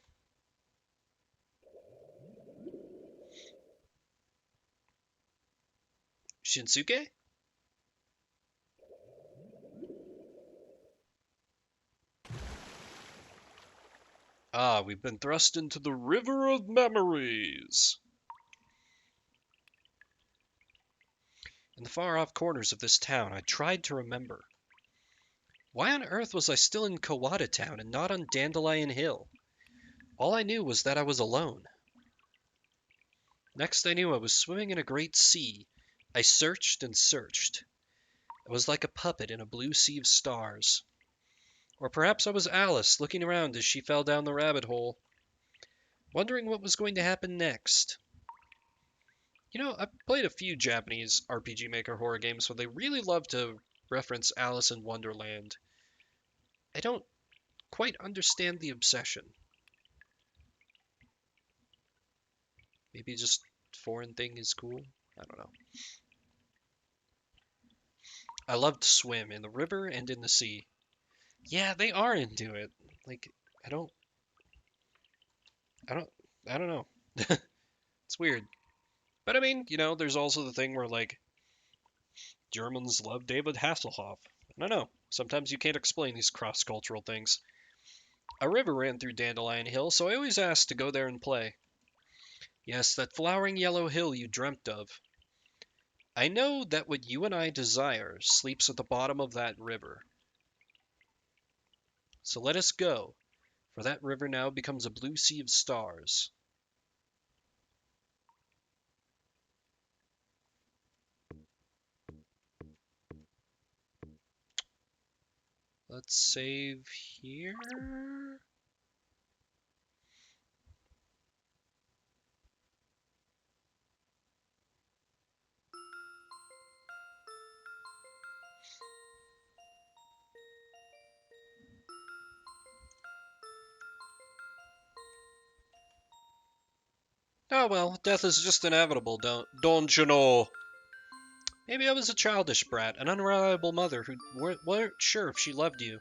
Shinsuke? Ah, we've been thrust into the river of memories. In the far-off corners of this town, I tried to remember. Why on earth was I still in Kawada Town and not on Dandelion Hill? All I knew was that I was alone. Next I knew I was swimming in a great sea. I searched and searched. I was like a puppet in a blue sea of stars. Or perhaps I was Alice, looking around as she fell down the rabbit hole, wondering what was going to happen next. You know, I've played a few Japanese RPG Maker horror games where they really love to reference Alice in Wonderland. I don't quite understand the obsession. Maybe just foreign thing is cool? I don't know. I love to swim in the river and in the sea. Yeah, they are into it. Like, I don't, I don't, I don't know. It's weird. But I mean, you know, there's also the thing where, like, Germans love David Hasselhoff. I don't know. Sometimes you can't explain these cross-cultural things. A river ran through Dandelion Hill, so I always asked to go there and play. Yes, that flowering yellow hill you dreamt of. I know that what you and I desire sleeps at the bottom of that river. So let us go, for that river now becomes a blue sea of stars. Let's save here. Oh well, death is just inevitable, don't you know? Maybe I was a childish brat, an unreliable mother who weren't sure if she loved you.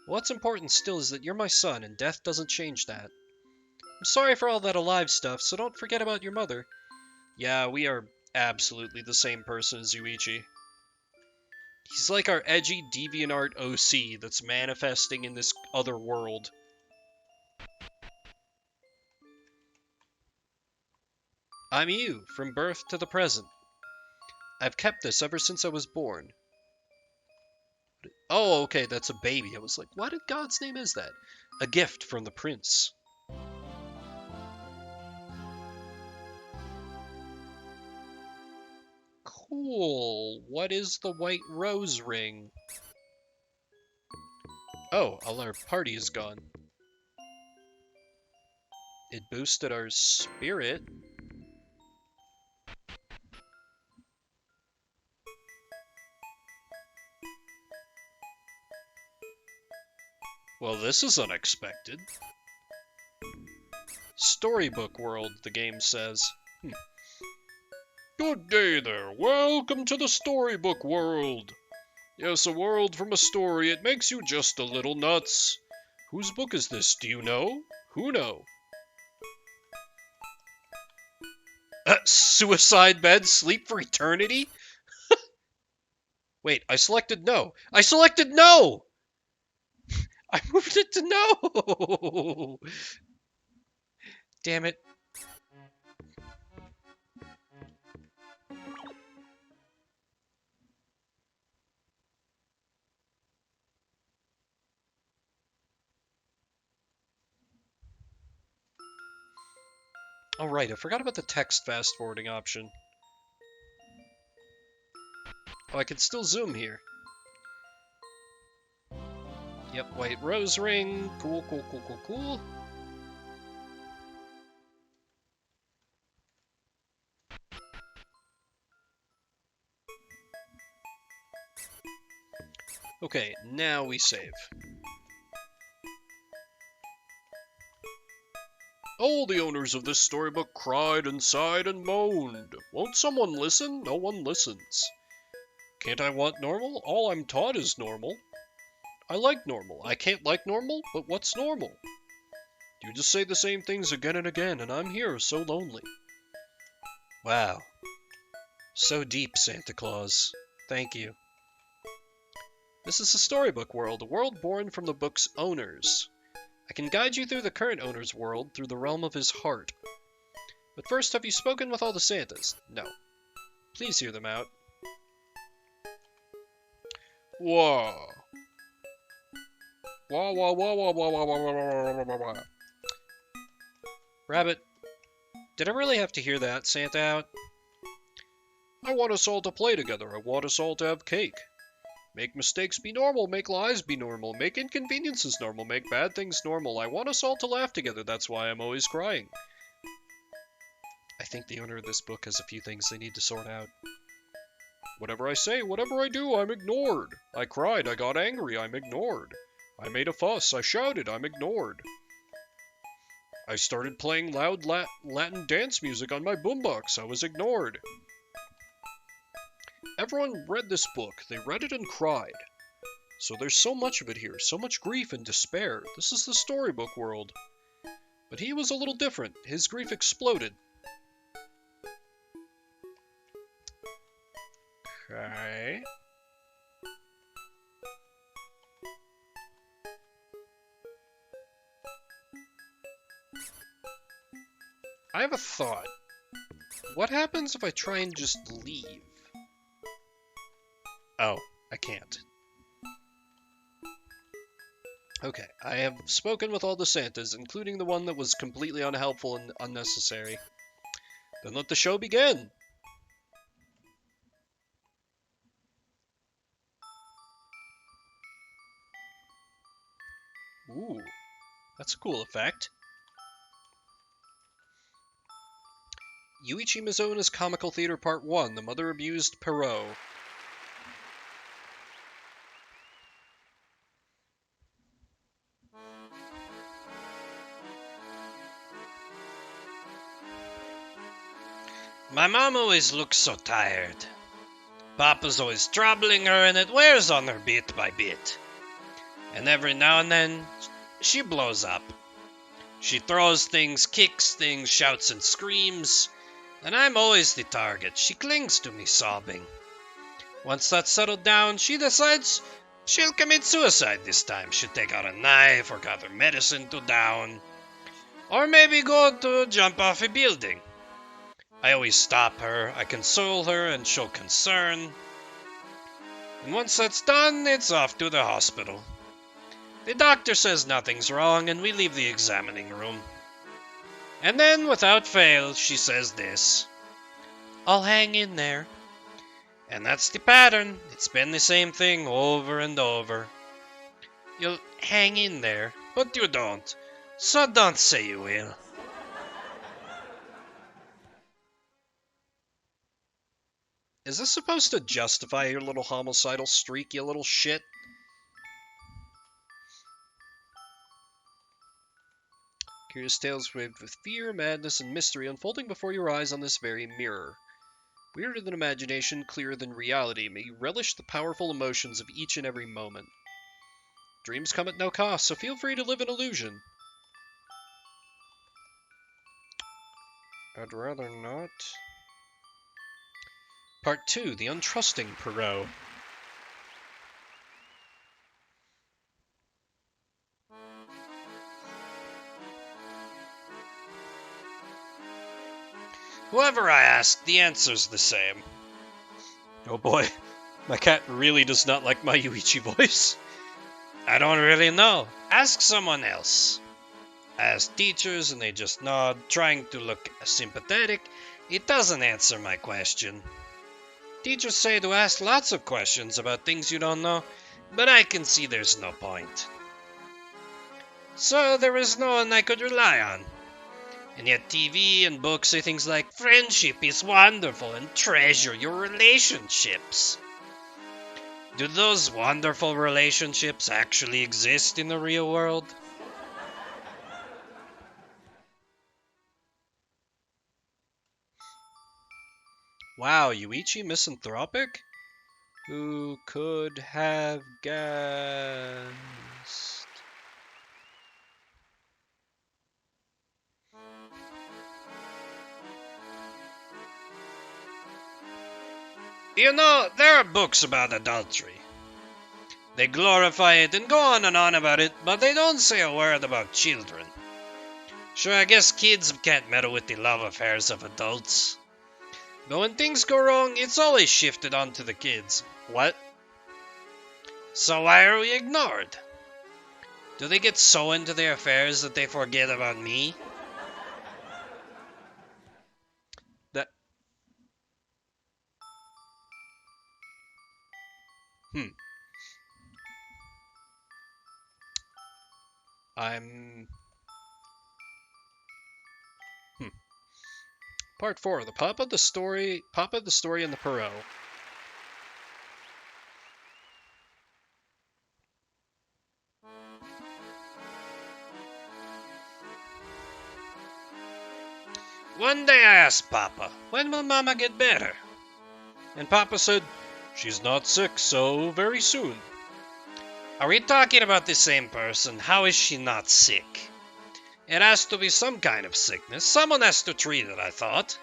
What's important still is that you're my son, and death doesn't change that. I'm sorry for all that alive stuff, so don't forget about your mother. Yeah, we are absolutely the same person as Yuichi. He's like our edgy DeviantArt OC that's manifesting in this other world. I'm you, from birth to the present. I've kept this ever since I was born. Oh, okay, that's a baby. I was like, what in God's name is that? A gift from the prince. Cool. What is the white rose ring? Oh, all our party is gone. It boosted our spirit. Well, this is unexpected. Storybook world, the game says. Good day there. Welcome to the storybook world. Yes, a world from a story. It makes you just a little nuts. Whose book is this? Do you know? Who know? Suicide bed, sleep for eternity? Wait, I selected no. I selected no! I moved it to no! Damn it. Oh right, I forgot about the text fast forwarding option. Oh, I can still zoom here. Yep, white rose ring. Cool, cool, cool, cool, cool. Okay, now we save. All the owners of this storybook cried and sighed and moaned. Won't someone listen? No one listens. Can't I want normal? All I'm taught is normal. I like normal. I can't like normal, but what's normal? You just say the same things again and again, and I'm here, so lonely. Wow. So deep, Santa Claus. Thank you. This is a storybook world, a world born from the book's owners. I can guide you through the current owner's world through the realm of his heart. But first, have you spoken with all the Santas? No. Please hear them out. Whoa. Wah wah wah wah wah wah wah wah wah wah wah. Rabbit, did I really have to hear that, Santa out? I want us all to play together. I want us all to have cake. Make mistakes be normal, make lies be normal, make inconveniences normal, make bad things normal. I want us all to laugh together, that's why I'm always crying. I think the owner of this book has a few things they need to sort out. Whatever I say, whatever I do, I'm ignored. I cried, I got angry, I'm ignored. I made a fuss, I shouted, I'm ignored. I started playing loud Latin dance music on my boombox, I was ignored. Everyone read this book, they read it and cried. So there's so much of it here, so much grief and despair. This is the storybook world. But he was a little different. His grief exploded. Okay. I have a thought. What happens if I try and just leave? Oh, I can't. Okay, I have spoken with all the Santas, including the one that was completely unhelpful and unnecessary. Then let the show begin! Ooh, that's a cool effect. Yuichi Mizuna's Comical Theater Part 1, The Mother Abused Perot. My mom always looks so tired. Papa's always troubling her and it wears on her bit by bit. And every now and then, she blows up. She throws things, kicks things, shouts and screams, and I'm always the target. She clings to me, sobbing. Once that's settled down, she decides she'll commit suicide this time. She'll take out a knife or gather medicine to down, or maybe go to jump off a building. I always stop her, I console her and show concern. And once that's done, it's off to the hospital. The doctor says nothing's wrong and we leave the examining room. And then, without fail, she says this: "I'll hang in there." And that's the pattern. It's been the same thing over and over. You'll hang in there, but you don't. So don't say you will. Is this supposed to justify your little homicidal streak, you little shit? Curious tales waved with fear, madness, and mystery unfolding before your eyes on this very mirror. Weirder than imagination, clearer than reality, may you relish the powerful emotions of each and every moment. Dreams come at no cost, so feel free to live an illusion. I'd rather not. Part 2, The Untrusting Perot. Whoever I ask, the answer's the same. Oh boy, my cat really does not like my Yuichi voice. I don't really know. Ask someone else. I ask teachers and they just nod, trying to look sympathetic. It doesn't answer my question. Teachers say to ask lots of questions about things you don't know, but I can see there's no point. So there is no one I could rely on. And yet TV and books say things like, friendship is wonderful and treasure your relationships. Do those wonderful relationships actually exist in the real world? Wow, Yuichi misanthropic? Who could have guessed? You know, there are books about adultery. They glorify it and go on and on about it, but they don't say a word about children. Sure, I guess kids can't meddle with the love affairs of adults. But when things go wrong, it's always shifted onto the kids. What? So why are we ignored? Do they get so into their affairs that they forget about me? That... I'm... Part 4, the Papa, the Story, and the Perot. One day I asked Papa, when will Mama get better? And Papa said, she's not sick, so very soon. Are we talking about the same person? How is she not sick? It has to be some kind of sickness. Someone has to treat it, I thought.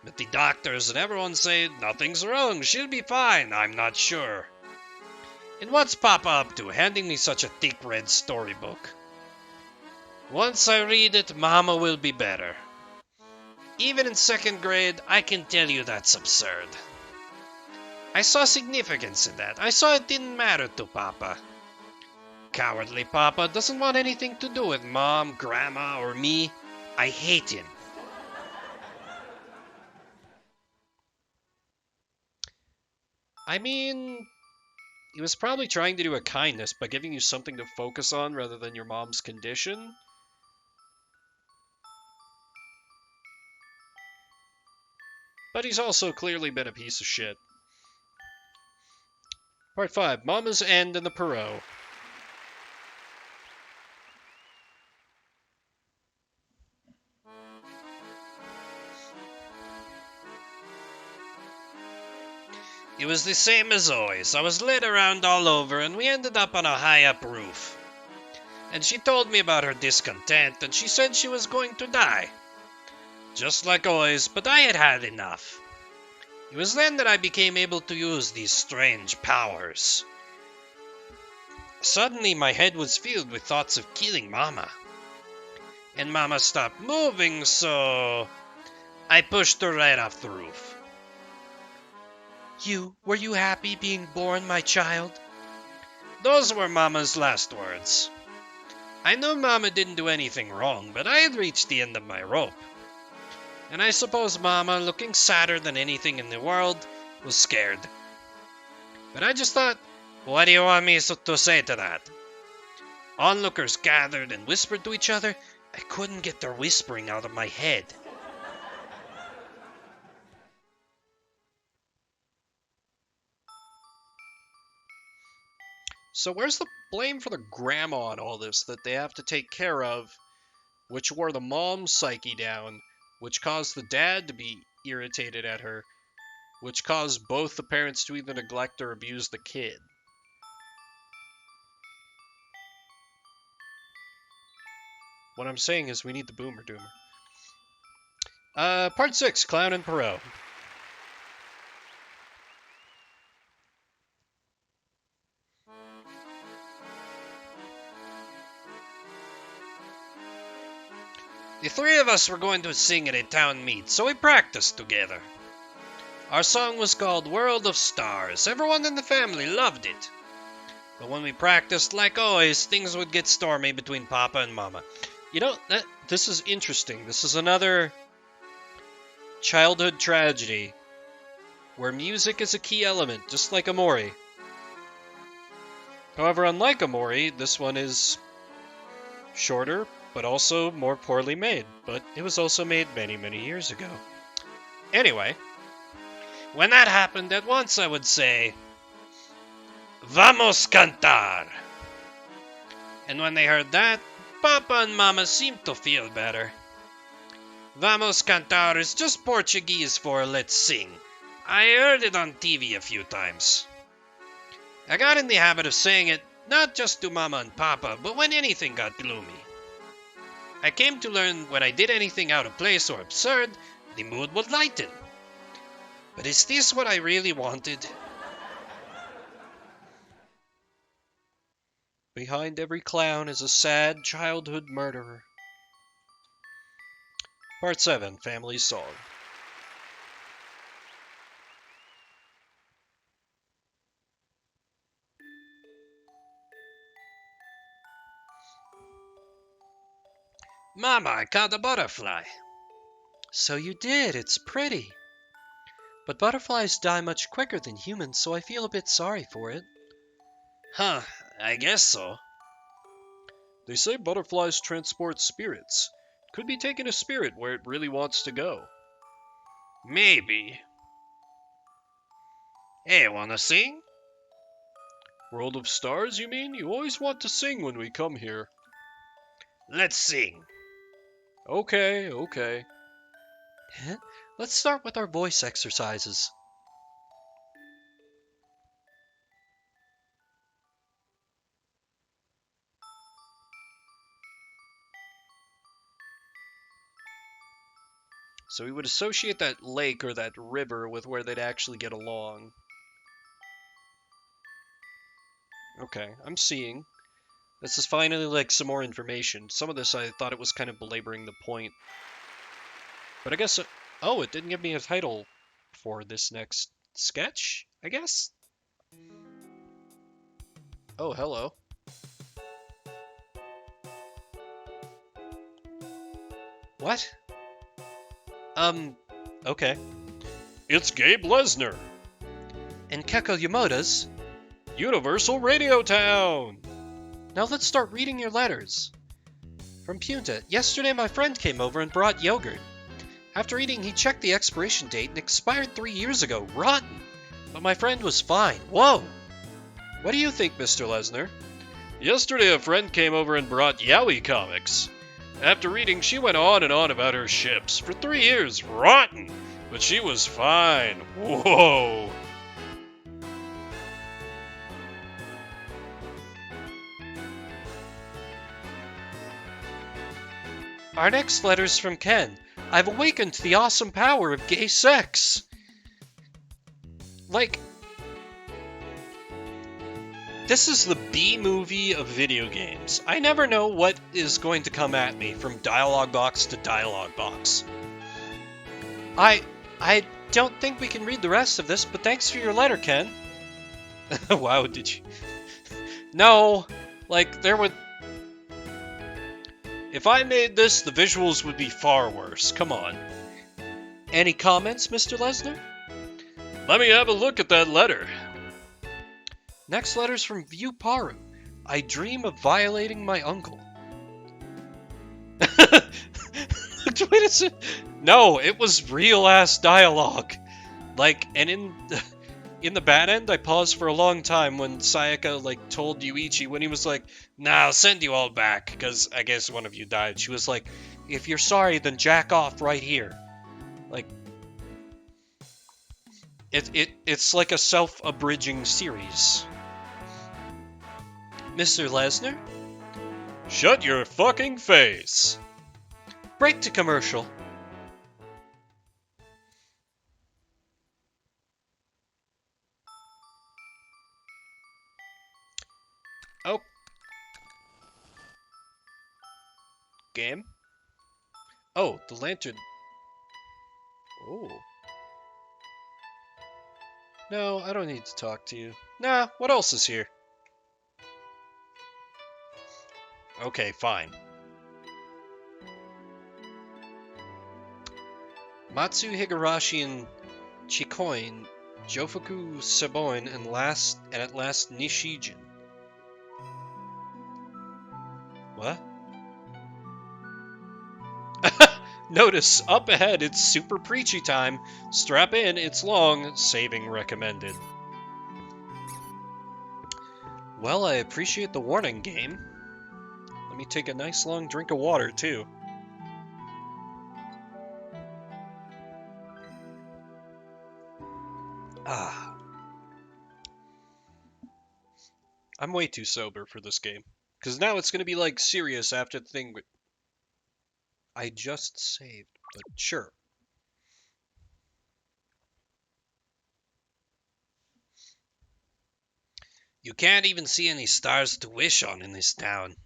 But the doctors and everyone say nothing's wrong. She'll be fine. I'm not sure. And what's Papa up to, handing me such a thick red storybook? Once I read it, Mama will be better. Even in second grade, I can tell you that's absurd. I saw significance in that. I saw it didn't matter to Papa. Cowardly Papa doesn't want anything to do with Mom, Grandma, or me. I hate him. I mean, he was probably trying to do a kindness by giving you something to focus on rather than your mom's condition. But he's also clearly been a piece of shit. Part 5, Mama's End and the Perot. It was the same as always. I was led around all over, and we ended up on a high-up roof. And she told me about her discontent, and she said she was going to die. Just like always, but I had had enough. It was then that I became able to use these strange powers. Suddenly, my head was filled with thoughts of killing Mama. And Mama stopped moving, so I pushed her right off the roof. Were you happy being born, my child? Those were Mama's last words. I knew Mama didn't do anything wrong, but I had reached the end of my rope. And I suppose Mama, looking sadder than anything in the world, was scared. But I just thought, what do you want me to say to that? Onlookers gathered and whispered to each other. I couldn't get their whispering out of my head. So where's the blame for the grandma and all this that they have to take care of, which wore the mom's psyche down, which caused the dad to be irritated at her, which caused both the parents to either neglect or abuse the kid? What I'm saying is we need the Boomer Doomer. Part 6, Clown and Perot. The three of us were going to sing at a town meet, so we practiced together. Our song was called World of Stars. Everyone in the family loved it. But when we practiced, like always, things would get stormy between Papa and Mama. You know, this is interesting. This is another childhood tragedy where music is a key element, just like Amori. However, unlike Amori, this one is shorter, but also more poorly made. But it was also made many, many years ago. Anyway, when that happened, at once I would say, Vamos cantar! And when they heard that, Papa and Mama seemed to feel better. Vamos cantar is just Portuguese for let's sing. I heard it on TV a few times. I got in the habit of saying it not just to Mama and Papa, but when anything got gloomy. I came to learn when I did anything out of place or absurd, the mood would lighten. But is this what I really wanted? Behind every clown is a sad childhood murderer. Part 7, Family Song. Mama, I caught a butterfly. So you did, it's pretty. But butterflies die much quicker than humans, so I feel a bit sorry for it. Huh, I guess so. They say butterflies transport spirits. Could be taking a spirit where it really wants to go. Maybe. Hey, wanna sing? World of Stars, you mean? You always want to sing when we come here. Let's sing. Okay. Let's start with our voice exercises. So we would associate that lake or that river with where they'd actually get along. Okay, I'm seeing. This is finally like some more information. Some of this I thought it was kind of belaboring the point. But I guess... Oh, it didn't give me a title for this next sketch, I guess? Oh, hello. What? Okay. It's Gabe Lesnar. And Keko Yamota's Universal Radio Town. Now let's start reading your letters. From Punta, yesterday my friend came over and brought yogurt. After eating, he checked the expiration date and expired 3 years ago. Rotten! But my friend was fine. Whoa! What do you think, Mr. Lesnar? Yesterday a friend came over and brought Yaoi comics. After reading, she went on and on about her ships. For 3 years, rotten! But she was fine. Whoa! Our next letter's from Ken. I've awakened to the awesome power of gay sex. Like, this is the B movie of video games. I never know what is going to come at me from dialogue box to dialogue box. I don't think we can read the rest of this, but thanks for your letter, Ken. Wow, did you? No, like, there would... If I made this, the visuals would be far worse. Come on. Any comments, Mr. Lesnar? Let me have a look at that letter. Next letter's from View Paru. I dream of violating my uncle. Wait a second. No, it was real-ass dialogue. Like, and in the bad end, I paused for a long time when Sayaka, like, told Yuichi when he was like, nah, I'll send you all back, because I guess one of you died. She was like, if you're sorry, then jack off right here. Like, it's like a self-abridging series. Mr. Lesnar? Shut your fucking face! Break to commercial. Oh. Game? Oh, the lantern. Oh. No, I don't need to talk to you. Nah, what else is here? Okay, fine. Matsu Higurashi and Chikoin, Jofuku Saboin, and at last Nishijin. What? Notice, up ahead, it's super preachy time. Strap in, it's long, saving recommended. Well, I appreciate the warning, game. Let me take a nice long drink of water, too. Ah. I'm way too sober for this game. Because now it's going to be, like, serious after the thing... I just saved, but sure. You can't even see any stars to wish on in this town.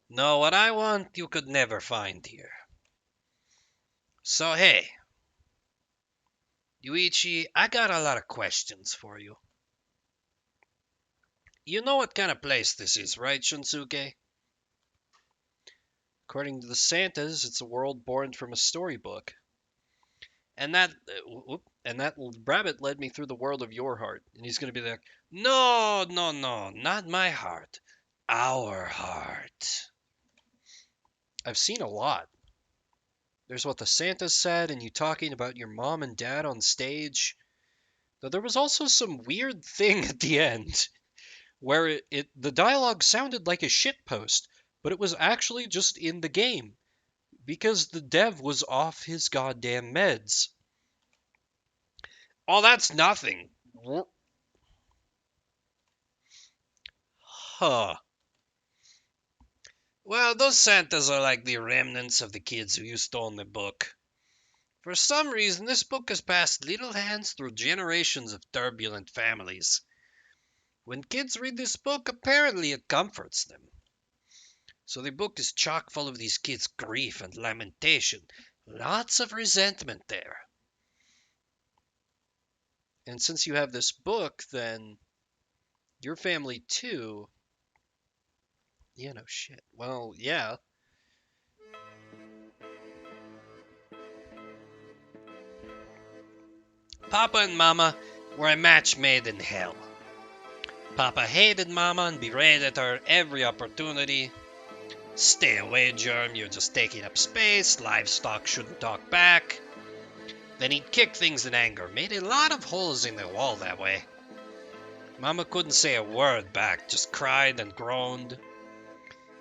No, what I want, you could never find here. So, hey. Yuichi, I got a lot of questions for you. You know what kind of place this is, right, Shunsuke? According to the Santas, it's a world born from a storybook. And that rabbit led me through the world of your heart. And he's going to be like, no, no, no, not my heart. Our heart. I've seen a lot. There's what the Santas said, and you talking about your mom and dad on stage. Though there was also some weird thing at the end, where the dialogue sounded like a shitpost, but it was actually just in the game, because the dev was off his goddamn meds. Oh, that's nothing. Huh. Well, those Santas are like the remnants of the kids who used to own the book. For some reason, this book has passed little hands through generations of turbulent families. When kids read this book, apparently it comforts them. So the book is chock full of these kids' grief and lamentation. Lots of resentment there. And since you have this book, then your family too... Yeah, no shit. Well, yeah. Papa and Mama were a match made in hell. Papa hated Mama and berated her every opportunity. Stay away, Germ, you're just taking up space, livestock shouldn't talk back. Then he'd kick things in anger, made a lot of holes in the wall that way. Mama couldn't say a word back, just cried and groaned.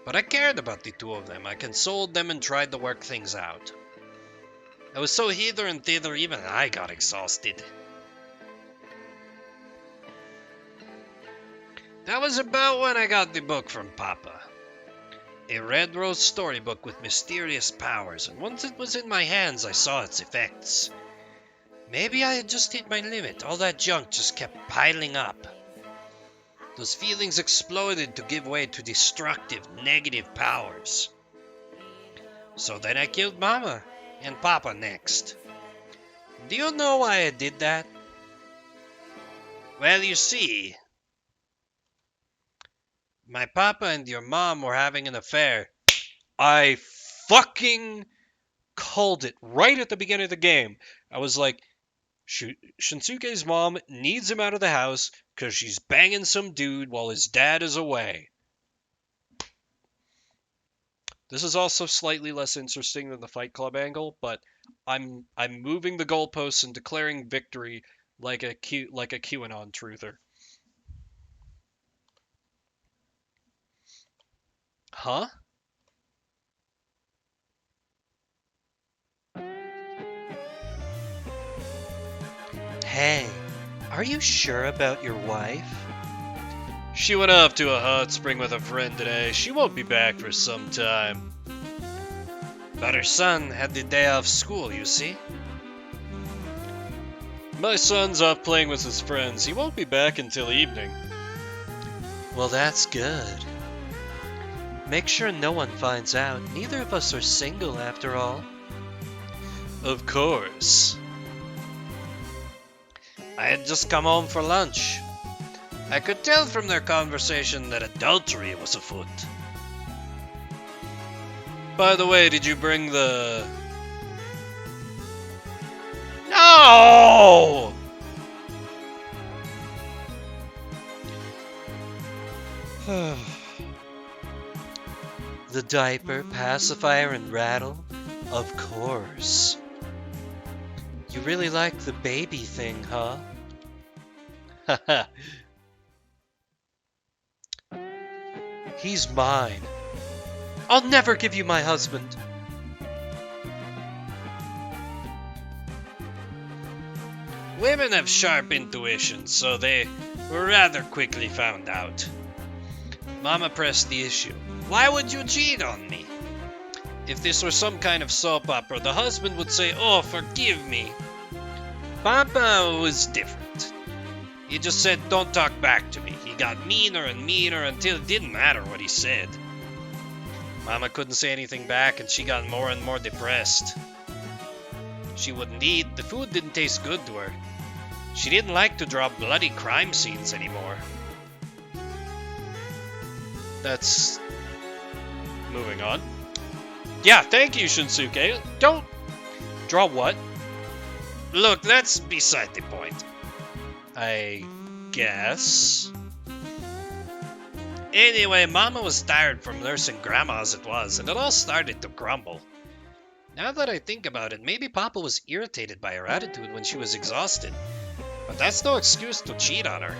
But I cared about the two of them. I consoled them and tried to work things out. I was so hither and thither, even I got exhausted. That was about when I got the book from Papa. A Red Rose storybook with mysterious powers, and once it was in my hands, I saw its effects. Maybe I had just hit my limit. All that junk just kept piling up. Those feelings exploded to give way to destructive, negative powers. So then I killed Mama and Papa next. Do you know why I did that? Well, you see, my Papa and your mom were having an affair. I fucking called it right at the beginning of the game. I was like, Shinsuke's mom needs him out of the house because she's banging some dude while his dad is away. This is also slightly less interesting than the Fight Club angle, but I'm moving the goalposts and declaring victory like a QAnon truther. Huh? Hey, are you sure about your wife? She went off to a hot spring with a friend today. She won't be back for some time. But her son had the day off school, you see? My son's off playing with his friends. He won't be back until evening. Well, that's good. Make sure no one finds out. Neither of us are single, after all. Of course. I had just come home for lunch. I could tell from their conversation that adultery was afoot. By the way, did you bring the... No! The diaper, pacifier, and rattle? Of course. You really like the baby thing, huh? Haha. He's mine. I'll never give you my husband. Women have sharp intuition, so they were rather quickly found out. Mama pressed the issue. Why would you cheat on me? If this were some kind of soap opera, the husband would say, "Oh, forgive me." Papa was different. He just said, "Don't talk back to me." He got meaner and meaner until it didn't matter what he said. Mama couldn't say anything back, and she got more and more depressed. She wouldn't eat. The food didn't taste good to her. She didn't like to draw bloody crime scenes anymore. That's... moving on. Yeah, thank you, Shinsuke. Don't... Draw what? Look, that's beside the point. I guess... Anyway, Mama was tired from nursing Grandma as it was, and it all started to crumble. Now that I think about it, maybe Papa was irritated by her attitude when she was exhausted. But that's no excuse to cheat on her.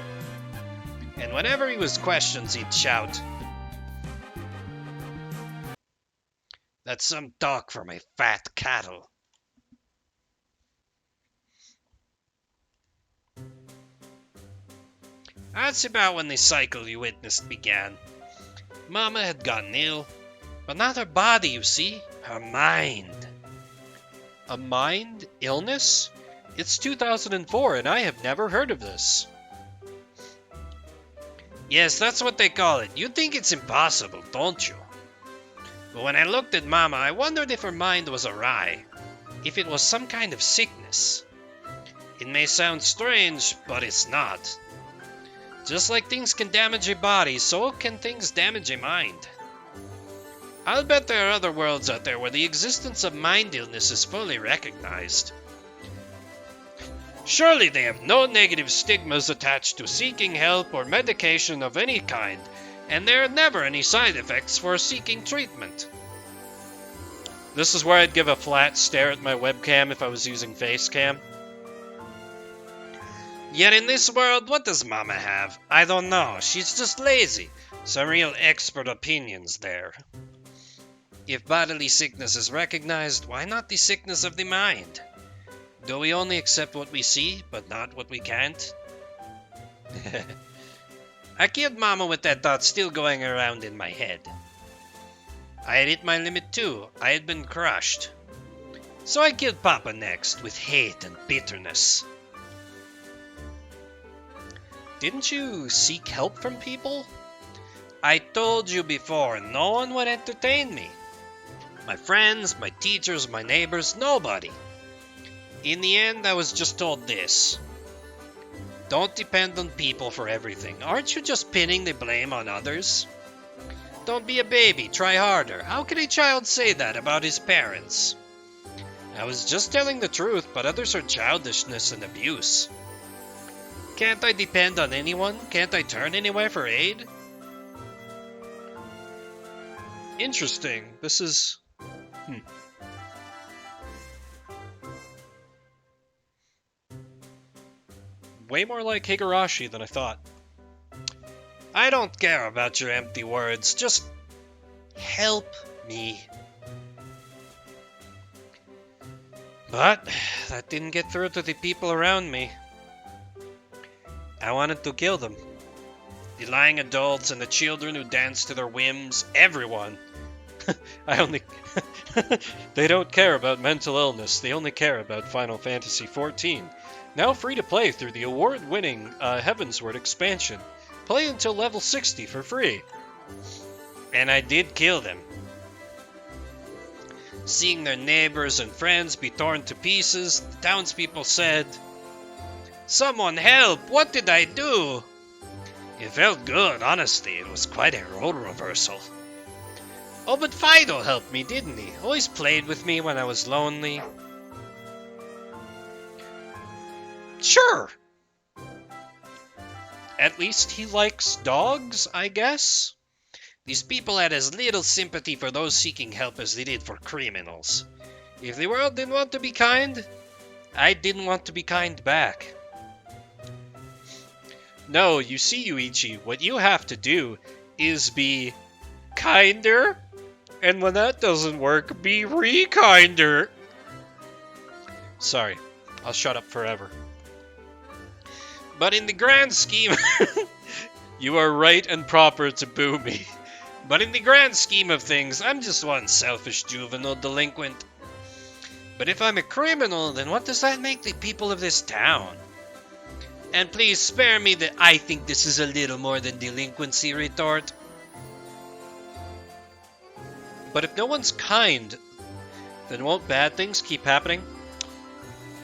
And whenever he was questioned, he'd shout, "That's some talk for my fat cattle." That's about when the cycle you witnessed began. Mama had gotten ill, but not her body, you see, her mind. A mind illness? It's 2004 and I have never heard of this. Yes, that's what they call it. You think it's impossible, don't you? But when I looked at Mama, I wondered if her mind was awry, if it was some kind of sickness. It may sound strange, but it's not. Just like things can damage a body, so can things damage a mind. I'll bet there are other worlds out there where the existence of mind illness is fully recognized. Surely they have no negative stigmas attached to seeking help or medication of any kind, and there are never any side effects for seeking treatment. This is where I'd give a flat stare at my webcam if I was using Facecam. Yet in this world, what does Mama have? I don't know. She's just lazy. Some real expert opinions there. If bodily sickness is recognized, why not the sickness of the mind? Do we only accept what we see, but not what we can't? I killed Mama with that thought still going around in my head. I had hit my limit too. I had been crushed. So I killed Papa next, with hate and bitterness. Didn't you seek help from people? I told you before, no one would entertain me. My friends, my teachers, my neighbors, nobody. In the end, I was just told this. Don't depend on people for everything. Aren't you just pinning the blame on others? Don't be a baby, try harder. How can a child say that about his parents? I was just telling the truth, but others are childishness and abuse. Can't I depend on anyone? Can't I turn anywhere for aid? Interesting. This is... way more like Higurashi than I thought. I don't care about your empty words. Just help me. But that didn't get through to the people around me. I wanted to kill them. The lying adults and the children who dance to their whims. Everyone. They don't care about mental illness. They only care about Final Fantasy XIV. Now free to play through the award-winning Heavensward expansion. Play until level 60 for free. And I did kill them. Seeing their neighbors and friends be torn to pieces, the townspeople said, "Someone help! What did I do?" It felt good, honestly. It was quite a role reversal. Oh, but Fido helped me, didn't he? Always played with me when I was lonely. Sure. At least he likes dogs, I guess? These people had as little sympathy for those seeking help as they did for criminals. If the world didn't want to be kind, I didn't want to be kind back. No, you see, Yuichi, what you have to do is be kinder, and when that doesn't work, be re-kinder. Sorry, I'll shut up forever. But in the grand scheme... You are right and proper to boo me. But in the grand scheme of things, I'm just one selfish juvenile delinquent. But if I'm a criminal, then what does that make the people of this town? And please spare me the "I think this is a little more than delinquency" retort. But if no one's kind, then won't bad things keep happening?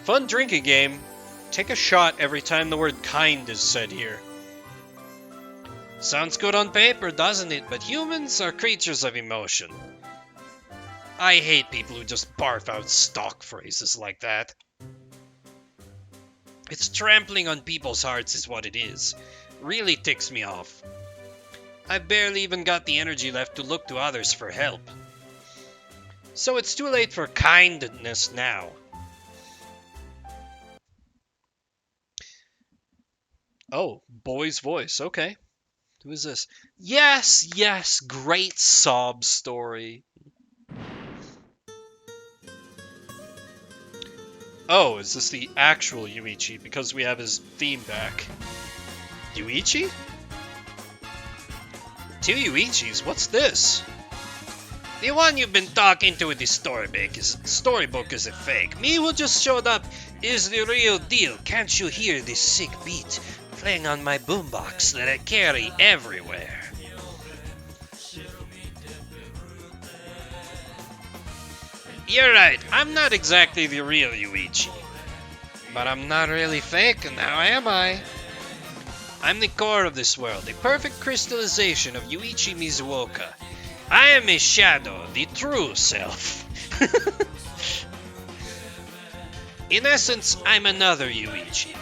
Fun drinking game. Take a shot every time the word kind is said here. Sounds good on paper, doesn't it? But humans are creatures of emotion. I hate people who just barf out stock phrases like that. It's trampling on people's hearts is what it is. Really ticks me off. I've barely even got the energy left to look to others for help. So it's too late for kindness now. Oh, boy's voice, okay. Who is this? Yes, yes, great sob story. Oh, is this the actual Yuichi? Because we have his theme back. Yuichi? Two Yuichis? What's this? The one you've been talking to in the storybook is a fake. Me who just showed up is the real deal. Can't you hear this sick beat playing on my boombox that I carry everywhere? You're right, I'm not exactly the real Yuichi. But I'm not really fake, now am I? I'm the core of this world, a perfect crystallization of Yuichi Mizuoka. I am a shadow, the true self. In essence, I'm another Yuichi.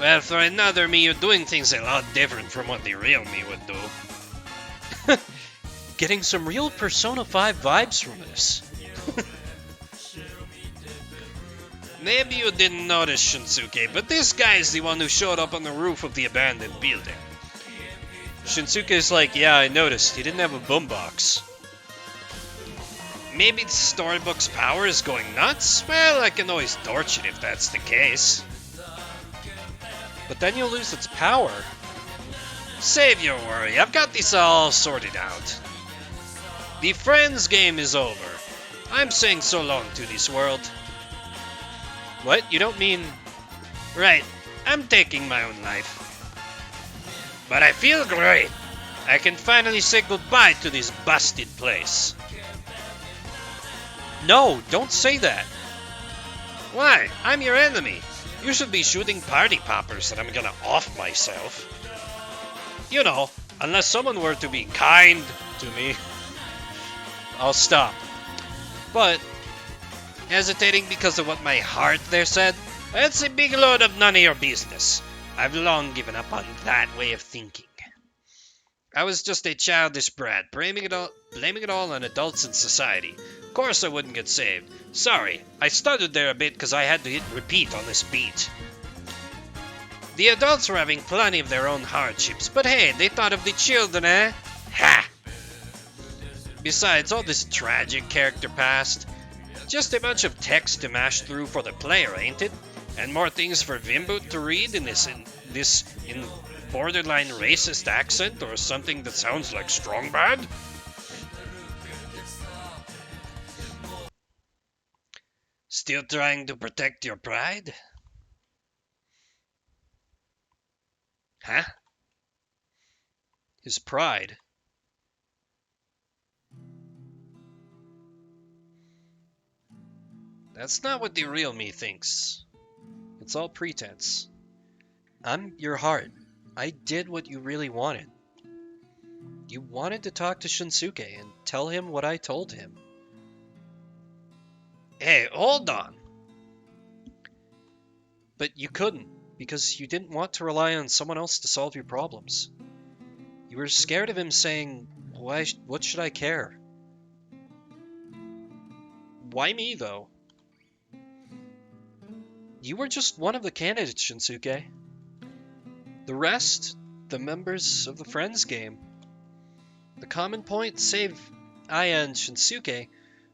Well, for another me, you're doing things a lot different from what the real me would do. Getting some real Persona 5 vibes from this. Maybe you didn't notice, Shinsuke, but this guy is the one who showed up on the roof of the abandoned building. Shinsuke is like, yeah, I noticed. He didn't have a boombox. Maybe the storybook's power is going nuts? Well, I can always torch it if that's the case. But then you'll lose its power. Save your worry, I've got this all sorted out. The Friends game is over. I'm saying so long to this world. What? You don't mean... Right, I'm taking my own life. But I feel great. I can finally say goodbye to this busted place. No, don't say that. Why? I'm your enemy. You should be shooting party poppers and I'm gonna off myself. You know, unless someone were to be kind to me, I'll stop. But, hesitating because of what my heart there said, that's a big load of none of your business. I've long given up on that way of thinking. I was just a childish brat, blaming it all on adults in society. Of course I wouldn't get saved. Sorry, I stuttered there a bit because I had to hit repeat on this beat. The adults were having plenty of their own hardships, but hey, they thought of the children, eh? Ha! Besides, all this tragic character past, just a bunch of text to mash through for the player, ain't it? And more things for Vimboot to read in borderline racist accent or something that sounds like strong bad? Still trying to protect your pride? Huh? His pride? That's not what the real me thinks. It's all pretense. I'm your heart. I did what you really wanted. You wanted to talk to Shinsuke and tell him what I told him. Hey, hold on! But you couldn't, because you didn't want to rely on someone else to solve your problems. You were scared of him saying, what should I care? Why me, though? You were just one of the candidates, Shinsuke. The rest, the members of the Friends game. The common point, save Aya and Shinsuke,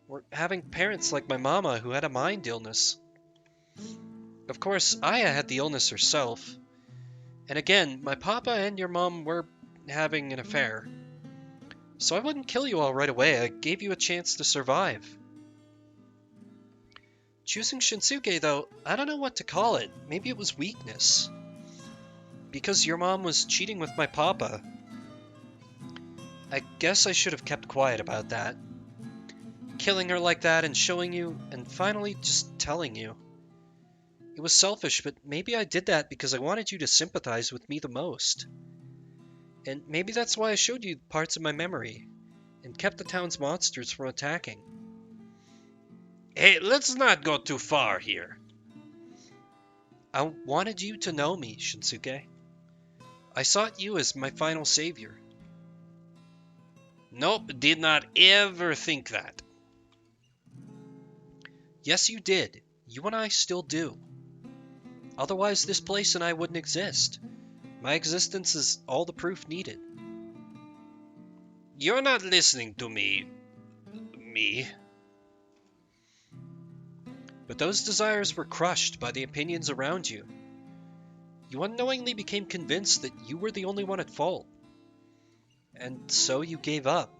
were having parents like my mama who had a mind illness. Of course, Aya had the illness herself. And again, my papa and your mom were having an affair. So I wouldn't kill you all right away, I gave you a chance to survive. Choosing Shinsuke, though, I don't know what to call it. Maybe it was weakness. Because your mom was cheating with my papa. I guess I should have kept quiet about that. Killing her like that and showing you, and finally just telling you. It was selfish, but maybe I did that because I wanted you to sympathize with me the most. And maybe that's why I showed you parts of my memory, and kept the town's monsters from attacking. Hey, let's not go too far here. I wanted you to know me, Shinsuke. I sought you as my final savior. Nope, did not ever think that. Yes, you did. You and I still do. Otherwise, this place and I wouldn't exist. My existence is all the proof needed. You're not listening to me. But those desires were crushed by the opinions around you. You unknowingly became convinced that you were the only one at fault. And so you gave up.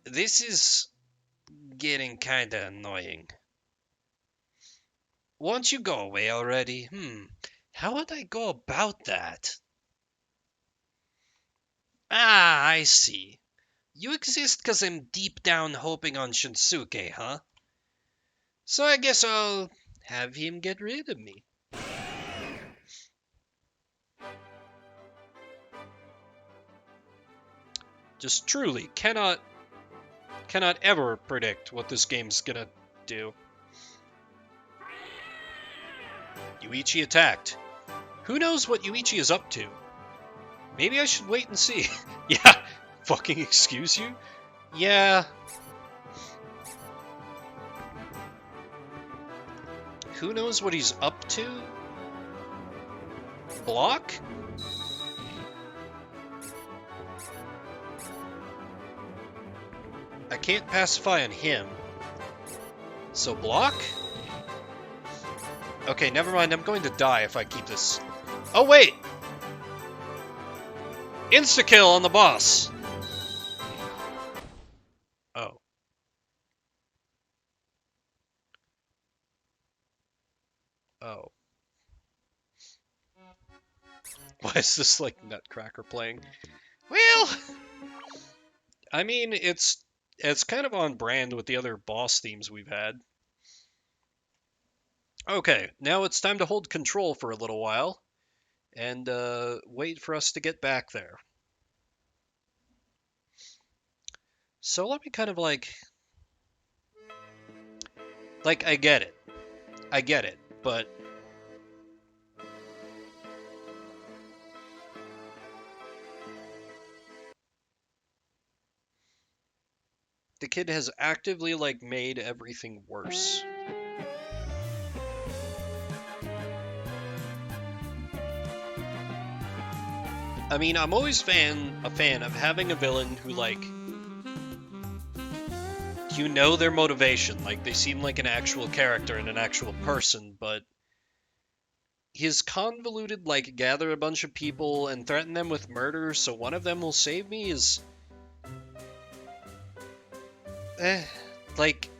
This is getting kinda annoying. Won't you go away already? How would I go about that? Ah, I see. You exist because I'm deep down hoping on Shinsuke, huh? So I guess I'll have him get rid of me. Just truly cannot ever predict what this game's gonna do. Yuichi attacked. Who knows what Yuichi is up to? Maybe I should wait and see. Yeah, fucking excuse you? Yeah. Who knows what he's up to? Block? I can't pacify on him. So block? Okay, never mind. I'm going to die if I keep this Oh, wait! Insta-kill on the boss! Oh. Oh. Why is this, like, Nutcracker playing? Well, I mean, it's kind of on brand with the other boss themes we've had. Okay, now it's time to hold control for a little while, and wait for us to get back there. So let me kind of like, I get it, but the kid has actively, like, made everything worse. I mean, I'm always a fan of having a villain who, like, you know their motivation, like, they seem like an actual character and an actual person, but his convoluted, like, gather a bunch of people and threaten them with murder so one of them will save me is... like...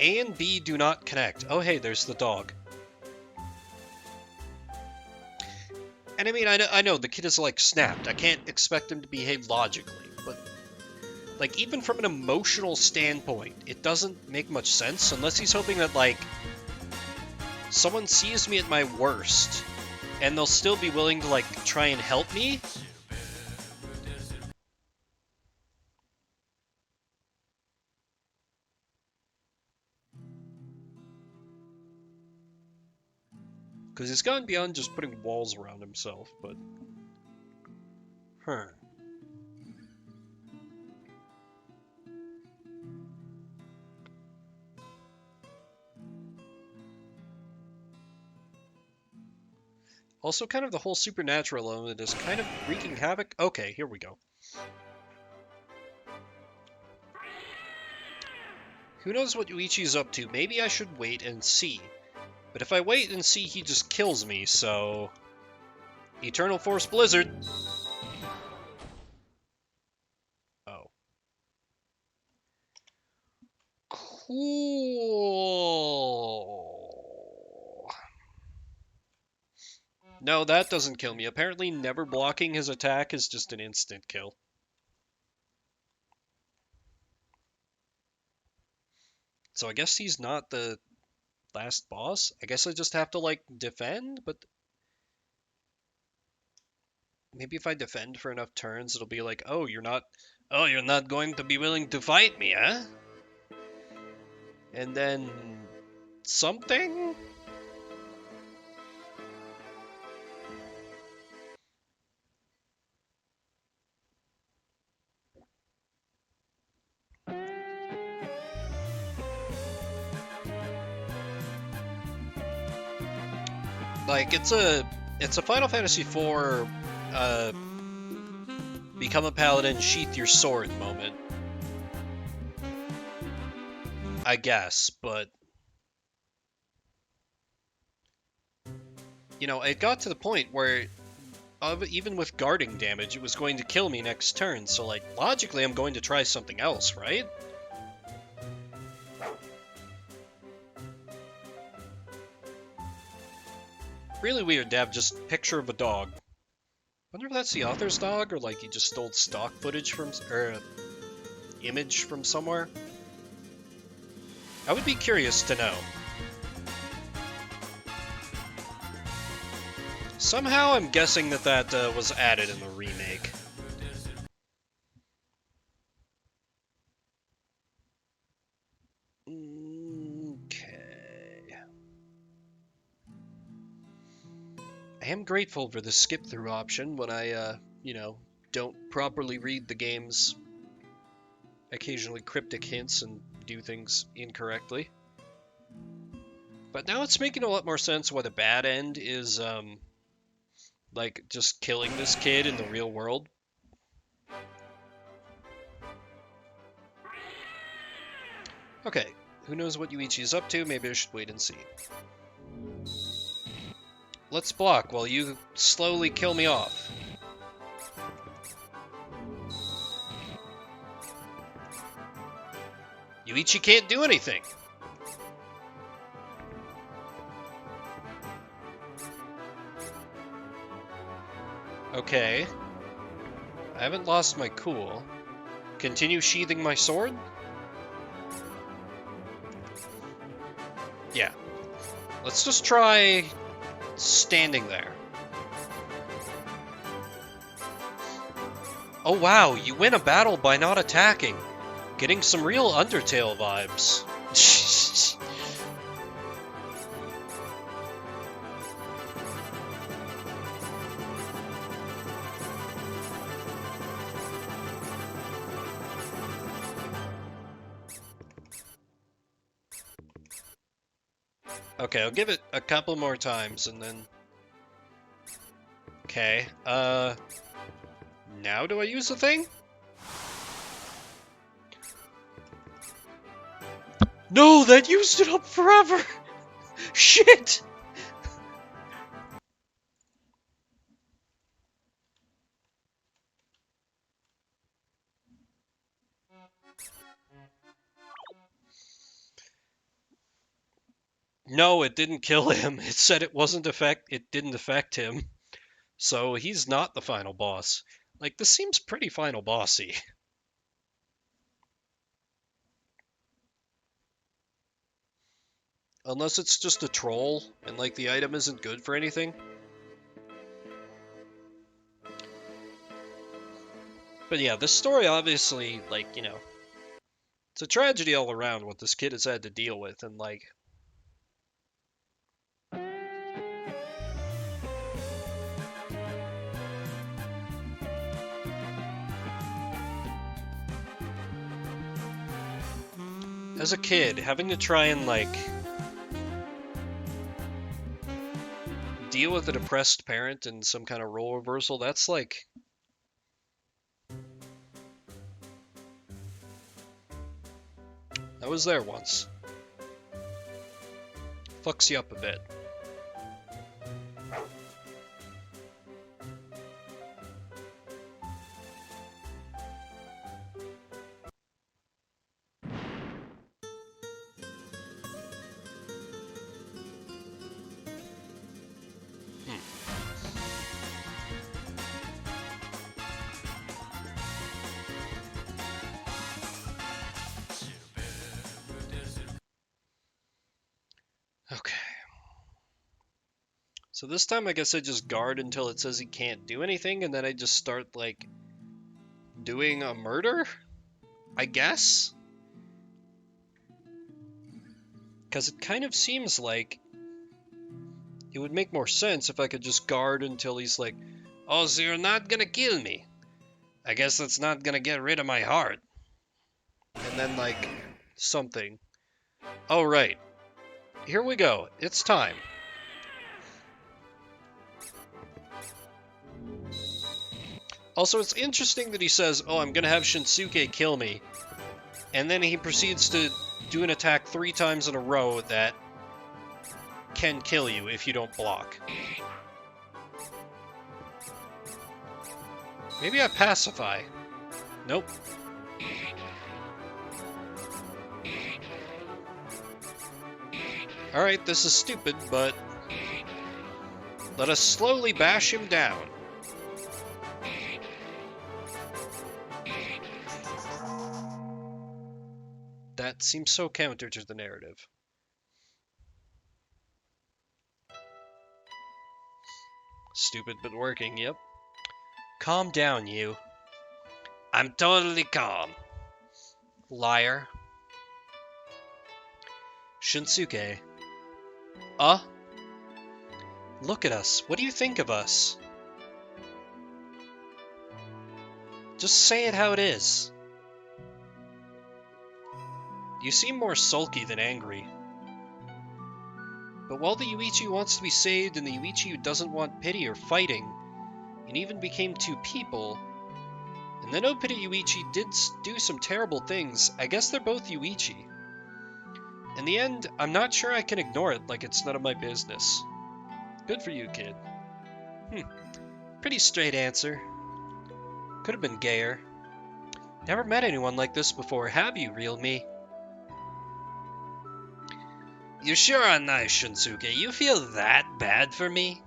A and B do not connect. Oh, hey, there's the dog. And I mean, I know the kid is, like, snapped. I can't expect him to behave logically, but, like, even from an emotional standpoint, it doesn't make much sense unless he's hoping that, like, someone sees me at my worst and they'll still be willing to, like, try and help me. Because he's gone beyond just putting walls around himself, but... Huh. Also, kind of the whole supernatural element is kind of wreaking havoc. Okay, here we go. Who knows what Yuichi's up to? Maybe I should wait and see. But if I wait and see, he just kills me, so... Eternal Force Blizzard! Oh. Cool. No, that doesn't kill me. Apparently never blocking his attack is just an instant kill. So I guess he's not the last boss? I guess I just have to, like, defend? But maybe if I defend for enough turns, it'll be like, oh, you're not going to be willing to fight me, huh? And then... something? Like, it's a Final Fantasy IV, become a paladin, sheath your sword moment. I guess, but... You know, it got to the point where, even with guarding damage, it was going to kill me next turn, so, like, logically I'm going to try something else, right? Really weird to have just picture of a dog. Wonder if that's the author's dog, or like he just stole stock footage from, or image from somewhere. I would be curious to know. Somehow I'm guessing that was added in the remake. Okay. I am grateful for the skip through option when I, you know, don't properly read the game's occasionally cryptic hints and do things incorrectly. But now it's making a lot more sense why the bad end is, like, just killing this kid in the real world. Okay, who knows what Yuichi is up to? Maybe I should wait and see. let's block while you slowly kill me off. Yuichi can't do anything. Okay. I haven't lost my cool. Continue sheathing my sword? Yeah. Let's just try standing there. Oh wow, you win a battle by not attacking. Getting some real Undertale vibes. Okay, I'll give it a couple more times and then... Okay, now do I use the thing? No, that used it up forever! Shit! No, it didn't kill him. It said it didn't affect him. So he's not the final boss. Like, this seems pretty final bossy. Unless it's just a troll, and like the item isn't good for anything. But yeah, this story obviously, like, you know, it's a tragedy all around what this kid has had to deal with, and like... As a kid, having to try and, like, deal with a depressed parent and some kind of role reversal, that's like... I was there once. Fucks you up a bit. Okay. So this time I guess I just guard until it says he can't do anything, and then I just start, like, doing a murder? I guess? Because it kind of seems like it would make more sense if I could just guard until he's like, oh, so you're not gonna kill me? I guess that's not gonna get rid of my heart. And then, like, something. Oh, right. Here we go. It's time. Also, it's interesting that he says, oh, I'm gonna have Shinsuke kill me. And then he proceeds to do an attack 3 times in a row that can kill you if you don't block. Maybe I pacify. Nope. Alright, this is stupid, but let us slowly bash him down. That seems so counter to the narrative. Stupid but working, yep. Calm down, you. I'm totally calm. Liar. Shinsuke. Look at us. What do you think of us? Just say it how it is. You seem more sulky than angry. But while the Yuichi who wants to be saved and the Yuichi who doesn't want pity or fighting, and even became 2 people, and the no pity Yuichi did do some terrible things, I guess they're both Yuichi. In the end, I'm not sure I can ignore it like it's none of my business. Good for you, kid. Pretty straight answer. Could have been gayer. Never met anyone like this before, have you, real me? You sure are nice, Shunsuke. You feel that bad for me?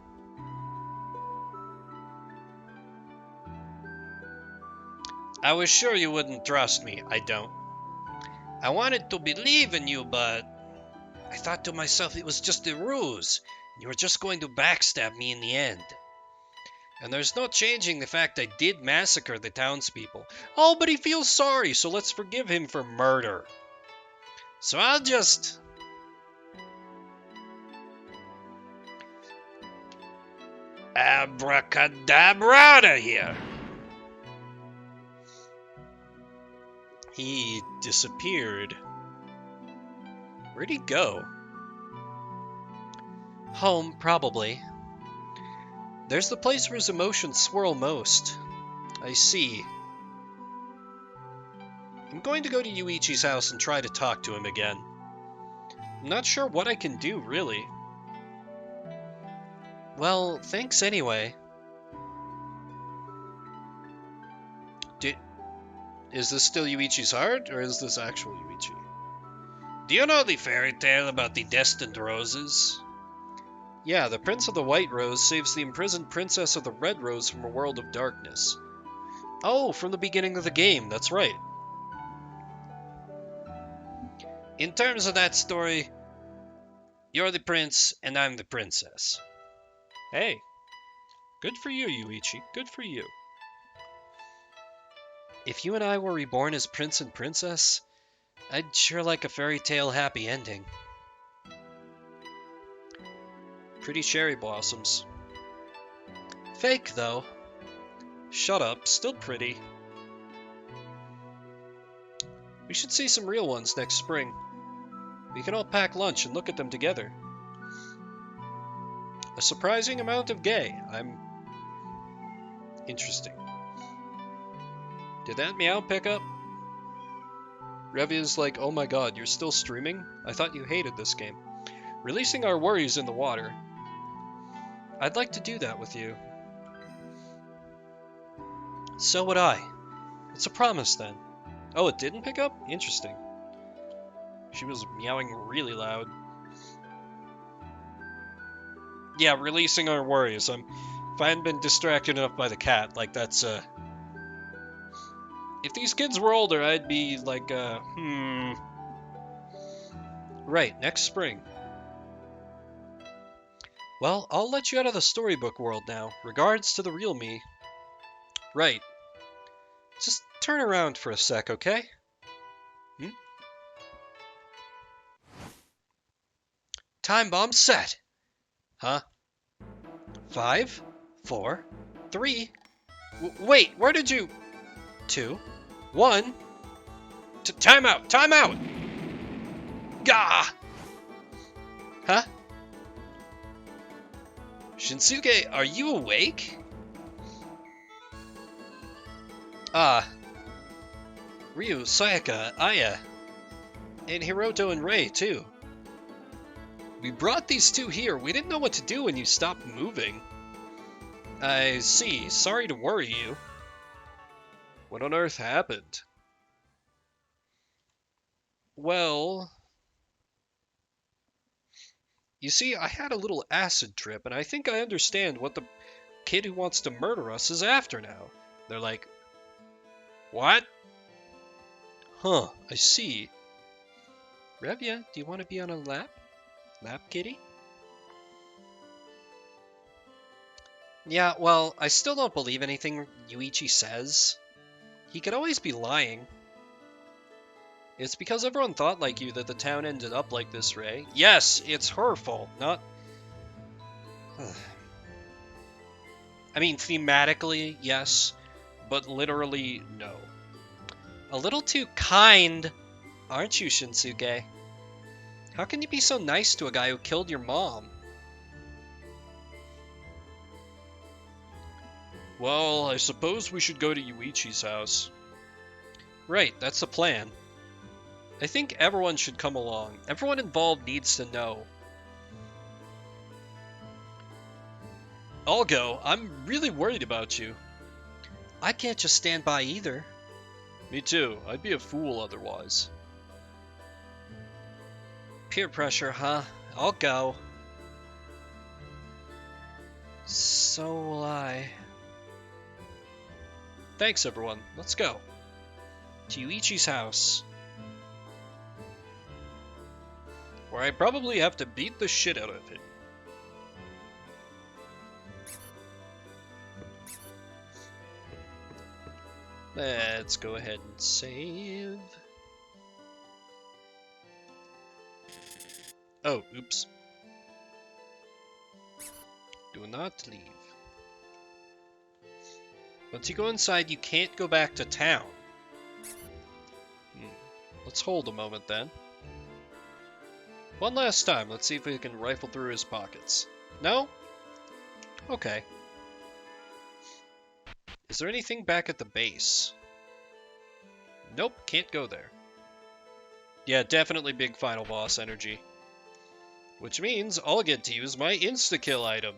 I was sure you wouldn't trust me. I don't. I wanted to believe in you, but I thought to myself it was just a ruse. You were just going to backstab me in the end. And there's no changing the fact I did massacre the townspeople. Oh, but he feels sorry, so let's forgive him for murder. So I'll just... abracadabra here. He disappeared. Where'd he go? Home, probably. There's the place where his emotions swirl most. I see. I'm going to go to Yuichi's house and try to talk to him again. I'm not sure what I can do, really. Well, thanks anyway. Is this still Yuichi's heart, or is this actual Yuichi? Do you know the fairy tale about the destined roses? Yeah, the Prince of the White Rose saves the imprisoned Princess of the Red Rose from a world of darkness. Oh, from the beginning of the game, that's right. In terms of that story, you're the prince and I'm the princess. Hey, good for you, Yuichi, good for you. If you and I were reborn as prince and princess, I'd sure like a fairy tale happy ending. Pretty cherry blossoms. Fake, though. Shut up, still pretty. We should see some real ones next spring. We can all pack lunch and look at them together. A surprising amount of gay. I'm... interesting. Did that meow pick up? Revia's like, oh my god, you're still streaming? I thought you hated this game. Releasing our worries in the water. I'd like to do that with you. So would I. It's a promise then. Oh, it didn't pick up? Interesting. She was meowing really loud. Yeah, releasing our worries. If I hadn't been distracted enough by the cat, like that's if these kids were older, I'd be like, Right, next spring. Well, I'll let you out of the storybook world now. Regards to the real me. Right. Just turn around for a sec, okay? Time bomb set! Huh? 5, 4, 3... wait, where did you... 2, 1... Time out! Time out! Gah! Huh? Shinsuke, are you awake? Ryu, Sayaka, Aya, and Hiroto and Rei, too. We brought these two here. We didn't know what to do when you stopped moving. I see. Sorry to worry you. What on earth happened? Well... You see, I had a little acid trip, and I think I understand what the kid who wants to murder us is after now. They're like... What? Huh, I see. Revia, do you want to be on a lap? Lap kitty? Yeah, well, I still don't believe anything Yuichi says. He could always be lying. It's because everyone thought like you that the town ended up like this, Rei. Yes, it's her fault, not... I mean, thematically, yes, but literally, no. A little too kind, aren't you, Shinsuke? How can you be so nice to a guy who killed your mom? Well, I suppose we should go to Yuichi's house. Right, that's the plan. I think everyone should come along. Everyone involved needs to know. I'll go. I'm really worried about you. I can't just stand by either. Me too. I'd be a fool otherwise. Peer pressure, huh? I'll go. So will I. Thanks, everyone. Let's go. To Yuichi's house. Where I probably have to beat the shit out of it. Let's go ahead and save. Oh, oops. Do not leave. Once you go inside, you can't go back to town. Let's hold a moment then. One last time, let's see if we can rifle through his pockets. No? Okay. Is there anything back at the base? Nope, can't go there. Yeah, definitely big final boss energy. Which means I'll get to use my insta-kill item.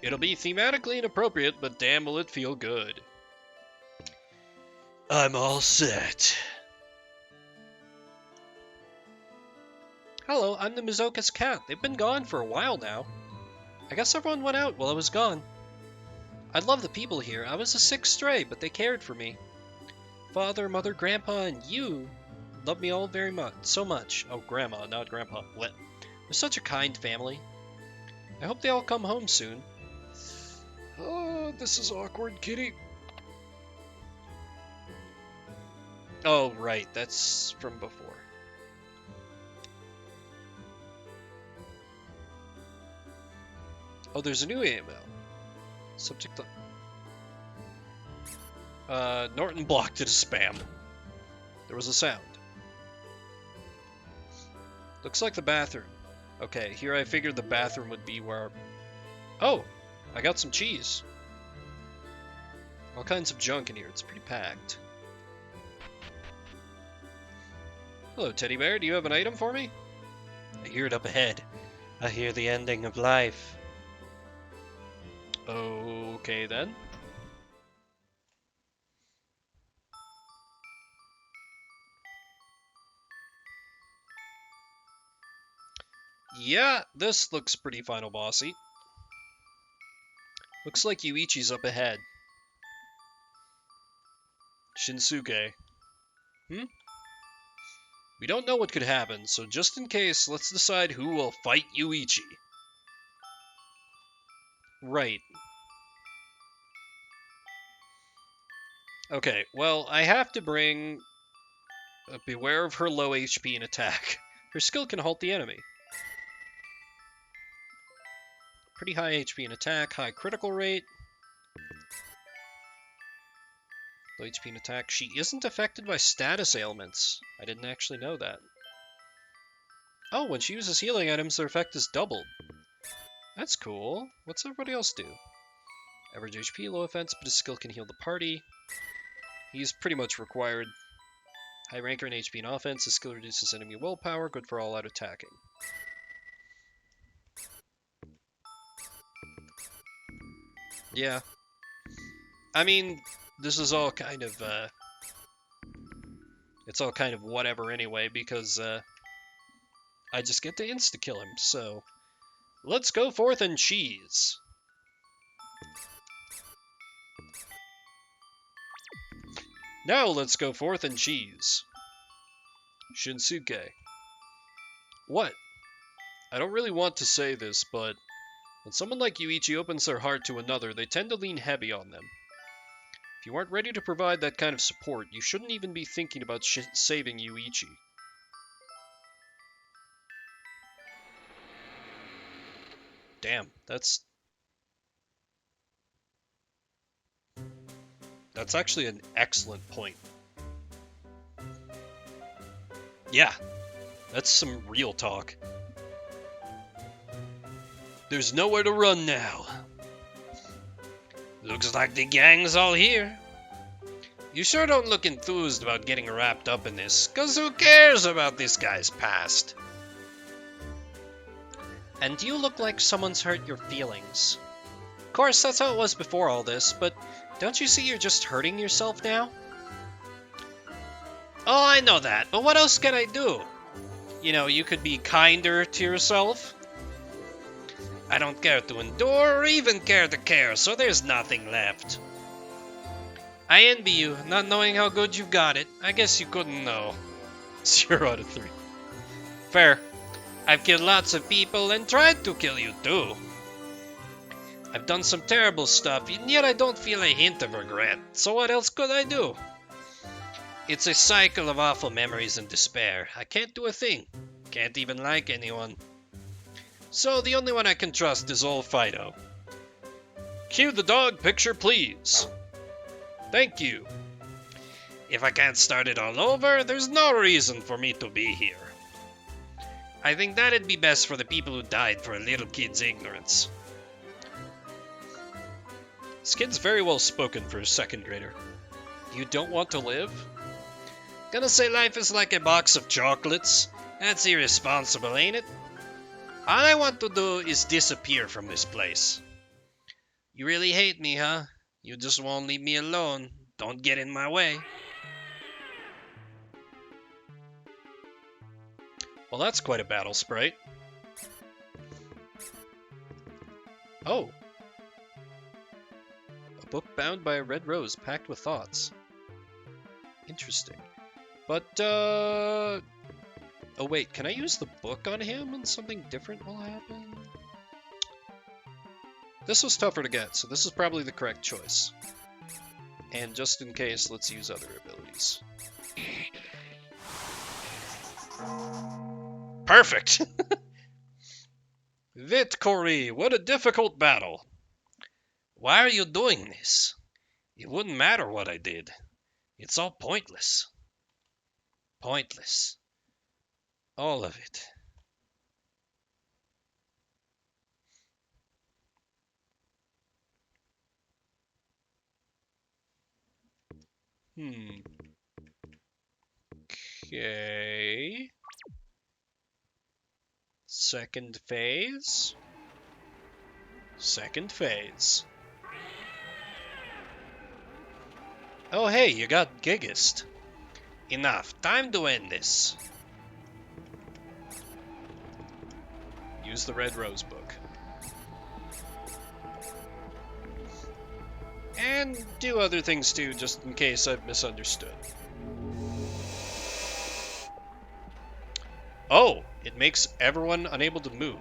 It'll be thematically inappropriate, but damn will it feel good. I'm all set. Hello, I'm the Mizoka's cat. They've been gone for a while now. I guess everyone went out while I was gone. I love the people here. I was a sick stray, but they cared for me. Father, mother, grandpa, and you love me all very much. So much. Oh, grandma, not grandpa. What? We're such a kind family. I hope they all come home soon. Oh, this is awkward, kitty. Oh, right. That's from before. Oh, there's a new email. Subject... Norton blocked it as spam. There was a sound. Looks like the bathroom. Okay, here I figured the bathroom would be where... Oh! I got some cheese. All kinds of junk in here. It's pretty packed. Hello, Teddy Bear. Do you have an item for me? I hear it up ahead. I hear the ending of life. Okay, then. Yeah, this looks pretty final bossy. Looks like Yuichi's up ahead. Shinsuke. We don't know what could happen, so just in case, let's decide who will fight Yuichi. Right. Okay, well, I have to bring... beware of her low HP and attack. Her skill can halt the enemy. Pretty high HP and attack, high critical rate. Low HP and attack. She isn't affected by status ailments. I didn't actually know that. Oh, when she uses healing items, their effect is doubled. That's cool. What's everybody else do? Average HP, low offense, but his skill can heal the party. He's pretty much required. High ranker in HP and offense, his skill reduces enemy willpower, good for all-out attacking. Yeah. I mean, this is all kind of, it's all kind of whatever anyway, because, I just get to insta-kill him, so... Let's go forth and cheese! Now let's go forth and cheese. Shinsuke. What? I don't really want to say this, but when someone like Yuichi opens their heart to another, they tend to lean heavy on them. If you aren't ready to provide that kind of support, you shouldn't even be thinking about saving Yuichi. Damn, that's actually an excellent point. Yeah, that's some real talk. There's nowhere to run now. Looks like the gang's all here. You sure don't look enthused about getting wrapped up in this, 'cause who cares about this guy's past? And you look like someone's hurt your feelings. Of course, that's how it was before all this, but don't you see you're just hurting yourself now? Oh, I know that, but what else can I do? You know, you could be kinder to yourself. I don't care to endure or even care to care, so there's nothing left. I envy you, not knowing how good you've got it. I guess you couldn't know. 0 out of 3. Fair. I've killed lots of people and tried to kill you too. I've done some terrible stuff, and yet I don't feel a hint of regret, so what else could I do? It's a cycle of awful memories and despair. I can't do a thing. Can't even like anyone. So the only one I can trust is old Fido. Cue the dog picture, please. Thank you. If I can't start it all over, there's no reason for me to be here. I think that'd be best for the people who died for a little kid's ignorance. This kid's very well spoken for a second grader. You don't want to live? Gonna say life is like a box of chocolates? That's irresponsible, ain't it? All I want to do is disappear from this place. You really hate me, huh? You just won't leave me alone. Don't get in my way. Well, that's quite a battle sprite. Oh. A book bound by a red rose packed with thoughts. Interesting. But, oh wait, can I use the book on him and something different will happen? This was tougher to get, so this is probably the correct choice. And just in case, let's use other abilities. Perfect! Vit Corey, what a difficult battle. Why are you doing this? It wouldn't matter what I did. It's all pointless. Pointless. All of it. Okay. Second phase. Second phase. Oh hey, you got Giggist. Enough. Time to end this. Use the Red Rose book. And do other things too, just in case I've misunderstood. Oh, it makes everyone unable to move.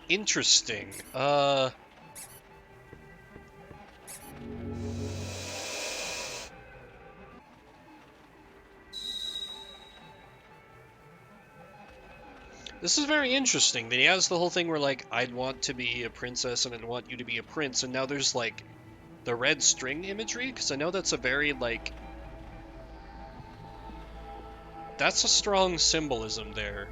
Interesting. This is very interesting that he has the whole thing where, like, I'd want to be a princess and I'd want you to be a prince, and now there's, like, the red string imagery, because I know that's a very, like... That's a strong symbolism there.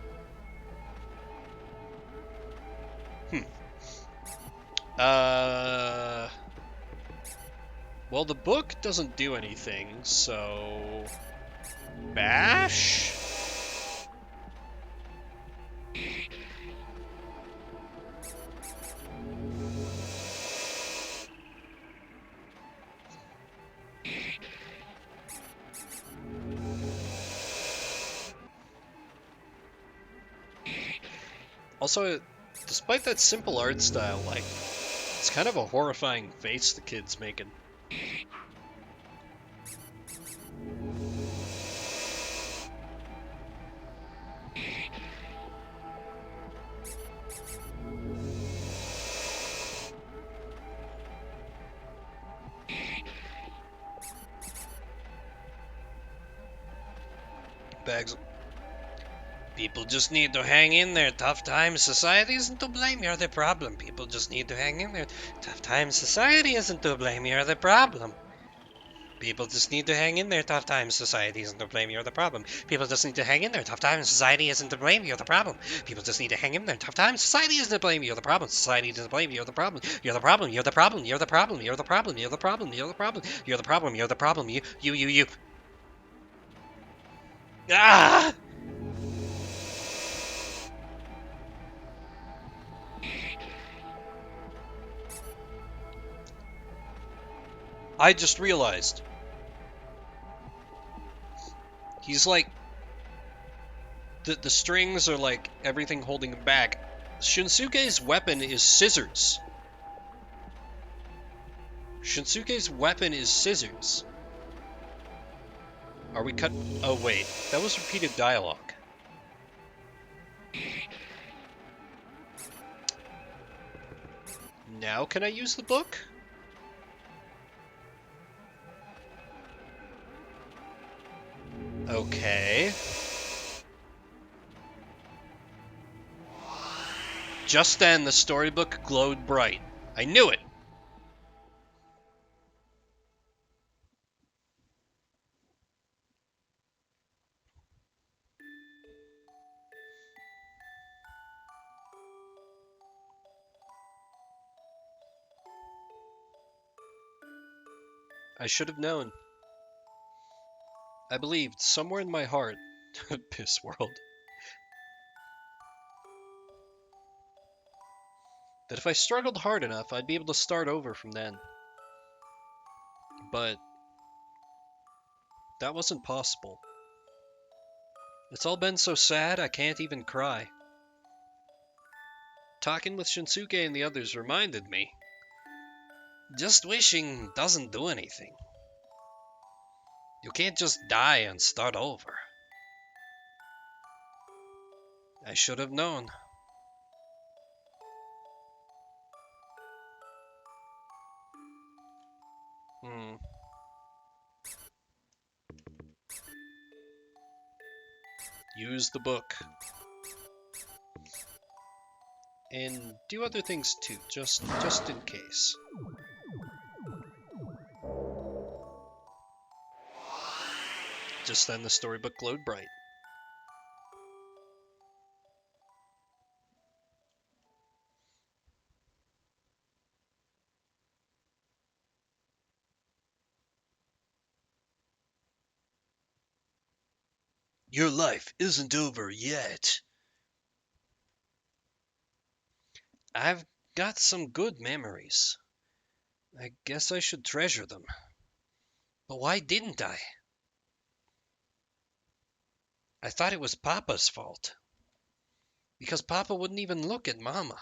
Well, the book doesn't do anything, so... Bash? Also, despite that simple art style, like, it's kind of a horrifying face the kid's making. Bags. People just need to hang in there. Tough times. Society isn't to blame. You're the problem. People just need to hang in there. Tough times. Society isn't to blame. You're the problem. People just need to hang in there. Tough times. Society isn't to blame. You're the problem. People just need to hang in there. Tough times. Society isn't to blame. You're the problem. People just need to hang in there. Tough times. Society isn't to blame. You're the problem. Society isn't to blame. You're the problem. You're the problem. You're the problem. You're the problem. You're the problem. You're the problem. You're the problem. You're the problem. You're the problem. You. Ah! I just realized. He's like... The strings are like everything holding him back. Shinsuke's weapon is scissors. Shinsuke's weapon is scissors. Are we cut? Oh wait, that was repeated dialogue. Now can I use the book? Okay. Just then, the storybook glowed bright. I knew it! I should have known. I believed, somewhere in my heart, piss world, that if I struggled hard enough, I'd be able to start over from then. But that wasn't possible. It's all been so sad, I can't even cry. Talking with Shinsuke and the others reminded me. Just wishing doesn't do anything. You can't just die and start over. I should have known. Use the book. And do other things too, just in case. Just then the storybook glowed bright. Your life isn't over yet. I've got some good memories. I guess I should treasure them. But why didn't I? I thought it was Papa's fault. Because Papa wouldn't even look at Mama.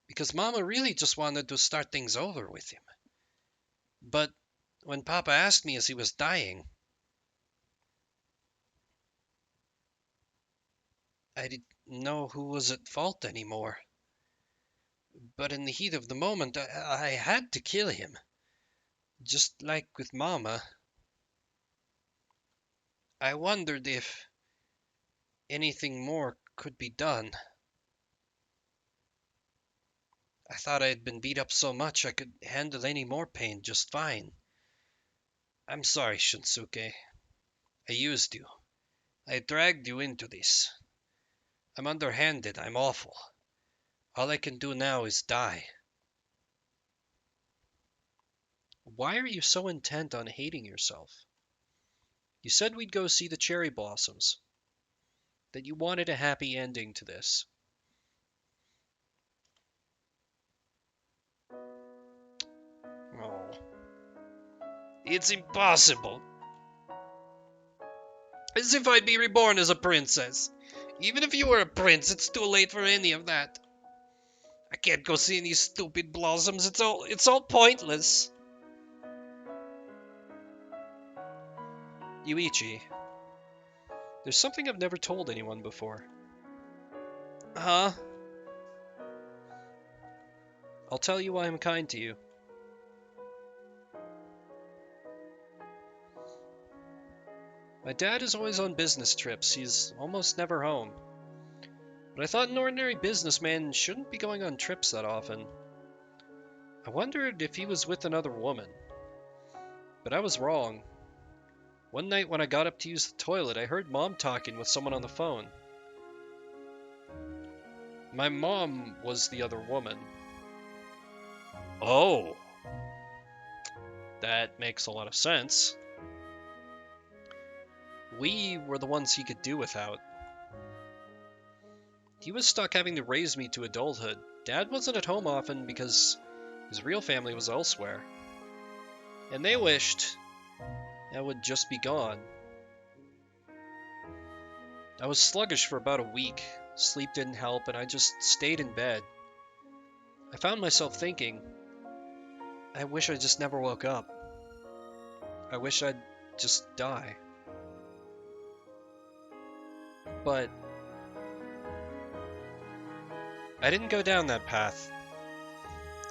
Because Mama really just wanted to start things over with him. But when Papa asked me as he was dying, I didn't know who was at fault anymore. But in the heat of the moment, I had to kill him. Just like with Mama. I wondered if anything more could be done. I thought I had been beat up so much I could handle any more pain just fine. I'm sorry, Shinsuke. I used you. I dragged you into this. I'm underhanded. I'm awful. All I can do now is die. Why are you so intent on hating yourself? You said we'd go see the cherry blossoms. That you wanted a happy ending to this. Oh. It's impossible. As if I'd be reborn as a princess. Even if you were a prince, it's too late for any of that. I can't go see any stupid blossoms. It's all pointless. Yuichi, there's something I've never told anyone before. Huh? I'll tell you why I'm kind to you. My dad is always on business trips. He's almost never home. But I thought an ordinary businessman shouldn't be going on trips that often. I wondered if he was with another woman. but I was wrong. One night when I got up to use the toilet, I heard Mom talking with someone on the phone. My mom was the other woman. Oh. That makes a lot of sense. We were the ones he could do without. He was stuck having to raise me to adulthood. Dad wasn't at home often because his real family was elsewhere. And they wished I would just be gone. I was sluggish for about a week. Sleep didn't help, and I just stayed in bed. I found myself thinking, I wish I just never woke up. I wish I'd just die. But I didn't go down that path.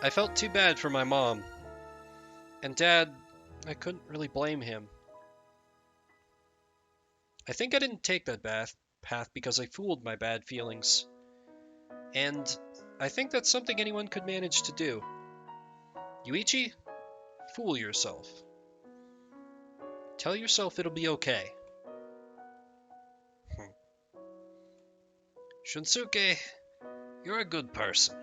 I felt too bad for my mom. And Dad, I couldn't really blame him. I think I didn't take that path because I fooled my bad feelings. And I think that's something anyone could manage to do. Yuichi, fool yourself. Tell yourself it'll be okay. Shunsuke, you're a good person.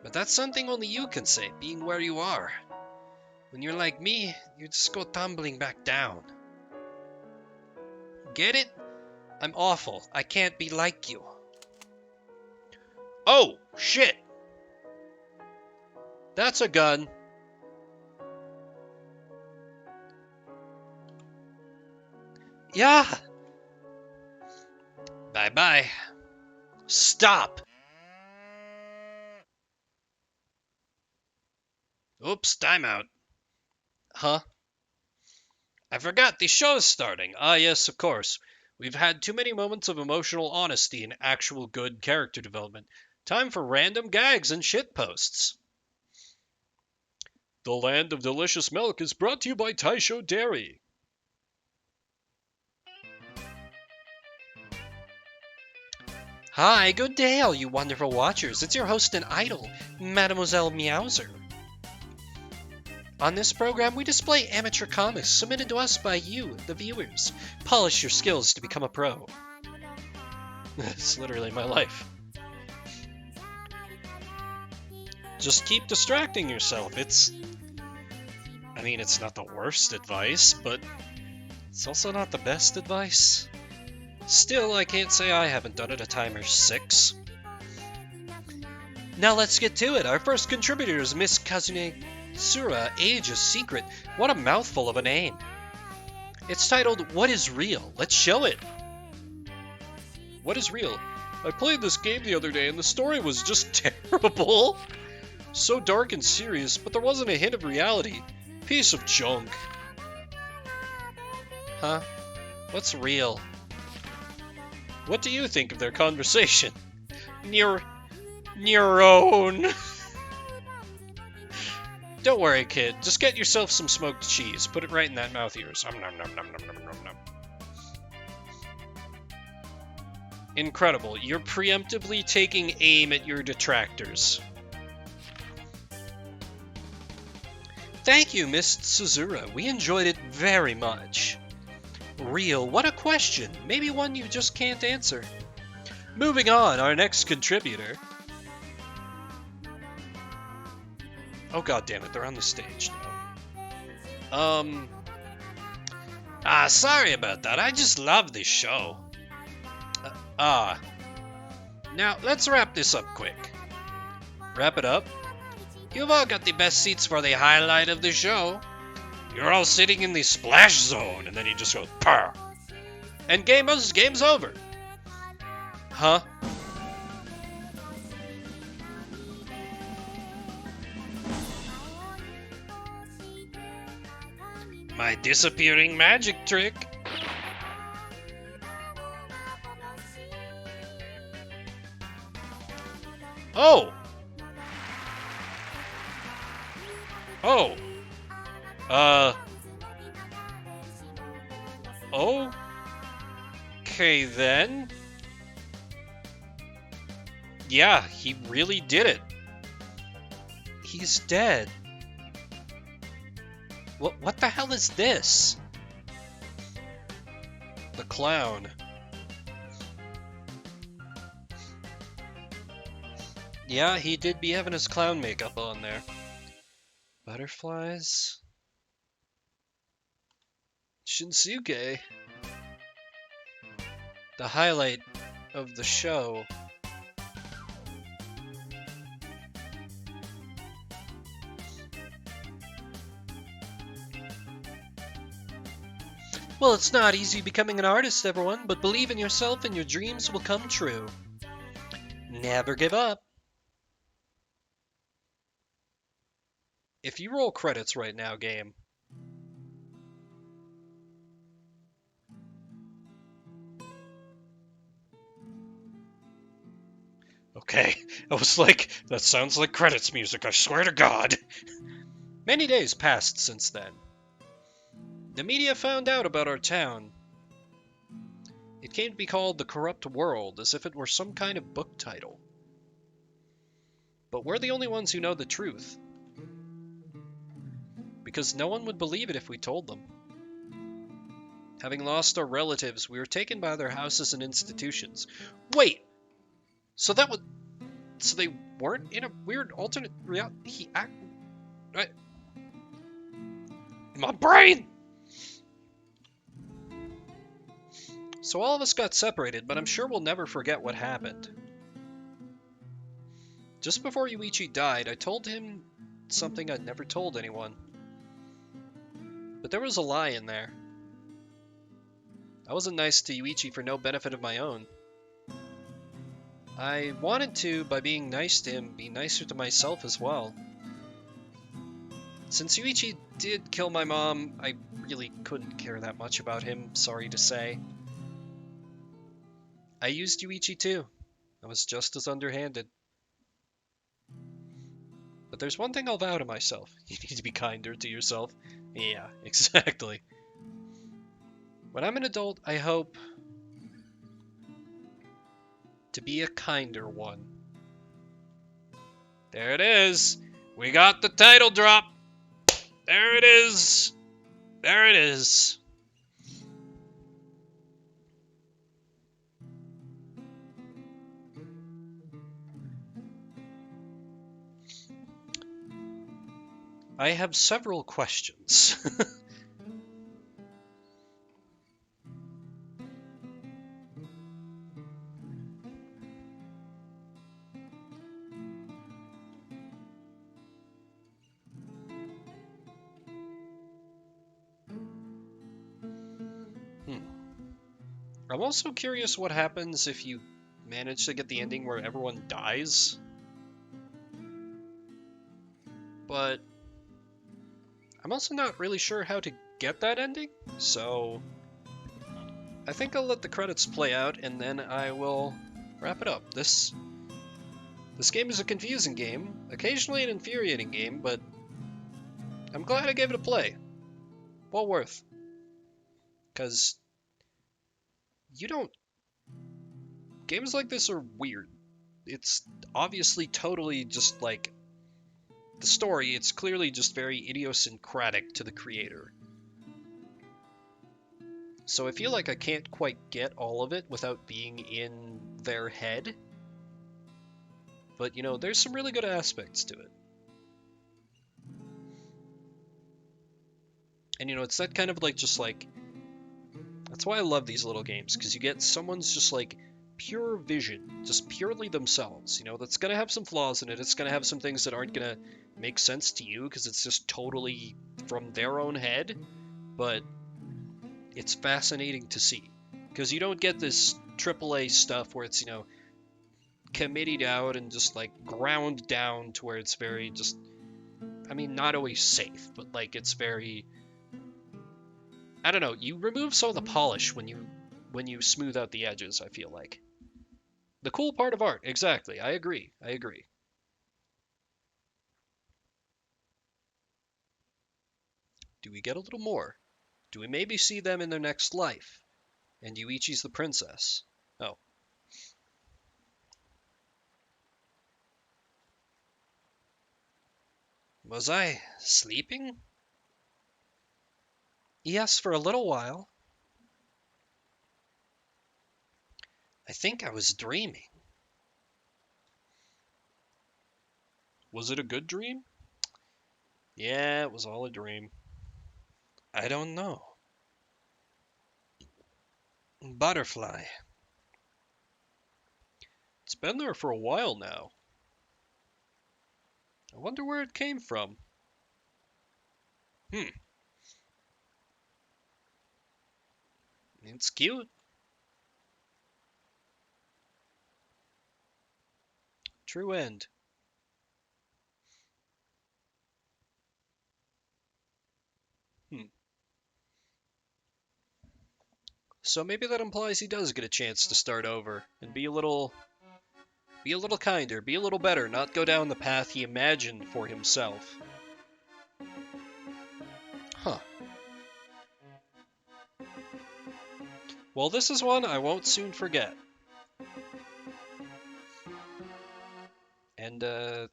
But that's something only you can say, being where you are. When you're like me, you just go tumbling back down. Get it? I'm awful. I can't be like you. Oh, shit! That's a gun. Yeah! Bye-bye. Stop! Oops, timeout. Huh? I forgot, the show's starting. Ah, yes, of course. We've had too many moments of emotional honesty and actual good character development. Time for random gags and shitposts. The Land of Delicious Milk is brought to you by Taisho Dairy. Hi, good day, all you wonderful watchers. It's your host and idol, Mademoiselle Meowser. On this program, we display amateur comics submitted to us by you, the viewers. Polish your skills to become a pro. It's literally my life. Just keep distracting yourself. It's not the worst advice, but it's also not the best advice. Still, I can't say I haven't done it a time or 6. Now let's get to it. Our first contributor is Miss Kazune Sura, Age is Secret. What a mouthful of a name. It's titled, What is Real? Let's show it. What is real? I played this game the other day and the story was just terrible. So dark and serious, but there wasn't a hint of reality. Piece of junk. Huh? What's real? What do you think of their conversation? Neuron. Don't worry, kid. Just get yourself some smoked cheese. Put it right in that mouth of yours. Incredible. You're preemptively taking aim at your detractors. Thank you, Miss Suzura. We enjoyed it very much. Real, what a question. Maybe one you just can't answer. Moving on, our next contributor. Oh god damn it, they're on the stage now. Sorry about that. I just love this show. Now, let's wrap this up quick. Wrap it up? You've all got the best seats for the highlight of the show. You're all sitting in the splash zone, and then he just goes, purr. And game's over. Huh? My disappearing magic trick. Oh! Oh! Okay then. Yeah, he really did it. He's dead. What the hell is this? The clown. Yeah, he did be having his clown makeup on there. Butterflies. Shinsuke. The highlight of the show. Well, it's not easy becoming an artist, everyone, but believe in yourself and your dreams will come true. Never give up. If you roll credits right now, game. Okay, I was like, that sounds like credits music, I swear to God. Many days passed since then. The media found out about our town. It came to be called The Corrupt World, as if it were some kind of book title. But we're the only ones who know the truth. Because no one would believe it if we told them. Having lost our relatives, we were taken by their houses and institutions. Wait! So they weren't in a weird alternate reality? My brain! So all of us got separated, but I'm sure we'll never forget what happened. Just before Yuichi died, I told him something I'd never told anyone. But there was a lie in there. I wasn't nice to Yuichi for no benefit of my own. I wanted to, by being nice to him, be nicer to myself as well. Since Yuichi did kill my mom, I really couldn't care that much about him, sorry to say. I used Yuichi too. I was just as underhanded. But there's one thing I'll vow to myself. You need to be kinder to yourself. Yeah, exactly. When I'm an adult, I hope to be a kinder one. There it is. We got the title drop. There it is. There it is. I have several questions. I'm also curious what happens if you manage to get the ending where everyone dies. But I'm also not really sure how to get that ending, so I think I'll let the credits play out and then I will wrap it up. This game is a confusing game, occasionally an infuriating game, but I'm glad I gave it a play. Well worth. Because games like this are weird. It's obviously totally just like the story, it's clearly just very idiosyncratic to the creator. So I feel like I can't quite get all of it without being in their head. But, there's some really good aspects to it. And, it's that kind of that's why I love these little games, because you get someone's just pure vision, just purely themselves, that's going to have some flaws in it. It's going to have some things that aren't going to make sense to you because it's just totally from their own head, but it's fascinating to see because you don't get this AAA stuff where it's, committed out and just ground down to where it's very just, not always safe, but it's very, I don't know, you remove some of the polish when you smooth out the edges, I feel like. The cool part of art, exactly. I agree. Do we get a little more? Do we maybe see them in their next life? And Yuichi's the princess. Oh. Was I sleeping? Yes, for a little while. I think I was dreaming. Was it a good dream? Yeah, it was all a dream. I don't know. Butterfly. It's been there for a while now. I wonder where it came from. Hmm, it's cute. True end. Hmm. So maybe that implies he does get a chance to start over and be a little kinder, be a little better, not go down the path he imagined for himself. Huh. Well, this is one I won't soon forget. And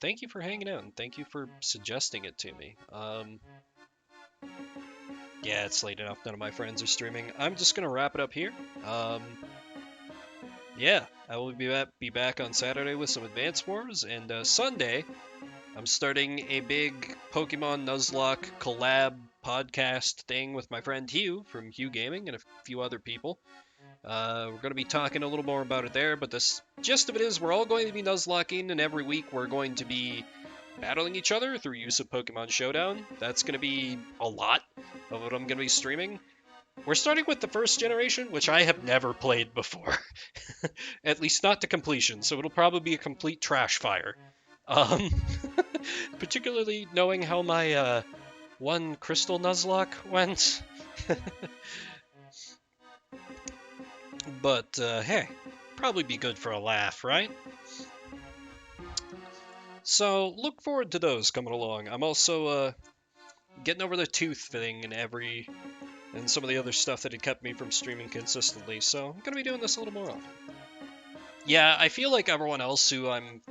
thank you for hanging out, and thank you for suggesting it to me. Yeah, it's late enough. None of my friends are streaming. I'm just gonna wrap it up here. Um, yeah, I will be back on Saturday with some Advance Wars, and Sunday I'm starting a big Pokemon Nuzlocke collab podcast thing with my friend Hugh from Hugh Gaming and a few other people. We're going to be talking a little more about it there, but the gist of it is we're all going to be Nuzlocking, and every week we're going to be battling each other through use of Pokemon Showdown. That's going to be a lot of what I'm going to be streaming. We're starting with the first generation, which I have never played before. At least not to completion, so it'll probably be a complete trash fire. Um, particularly knowing how my one Crystal Nuzlocke went. But hey, probably be good for a laugh, right? So look forward to those coming along. I'm also getting over the tooth thing and some of the other stuff that had kept me from streaming consistently. So I'm gonna be doing this a little more often. Yeah, I feel like everyone else who I'm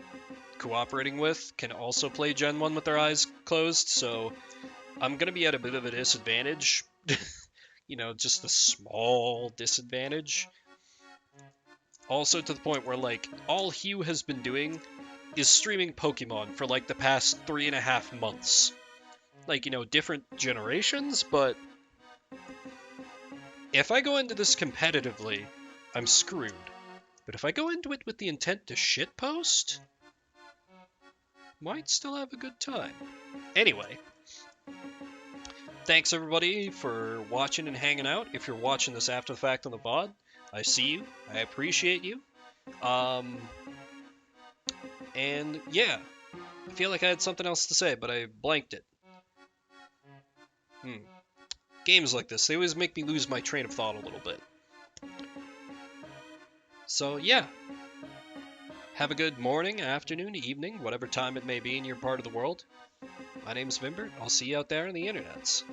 cooperating with can also play Gen 1 with their eyes closed, so I'm gonna be at a bit of a disadvantage. Just a small disadvantage. Also to the point where like all Hugh has been doing is streaming Pokemon for like the past 3.5 months. Like, different generations, but if I go into this competitively, I'm screwed. But if I go into it with the intent to shitpost, might still have a good time. Anyway, thanks everybody for watching and hanging out. If you're watching this after the fact on the VOD, I see you. I appreciate you. And yeah, I feel like I had something else to say, but I blanked it. Games like this, they always make me lose my train of thought a little bit. So yeah, have a good morning, afternoon, evening, whatever time it may be in your part of the world. My name's Vimbert. I'll see you out there on the internets.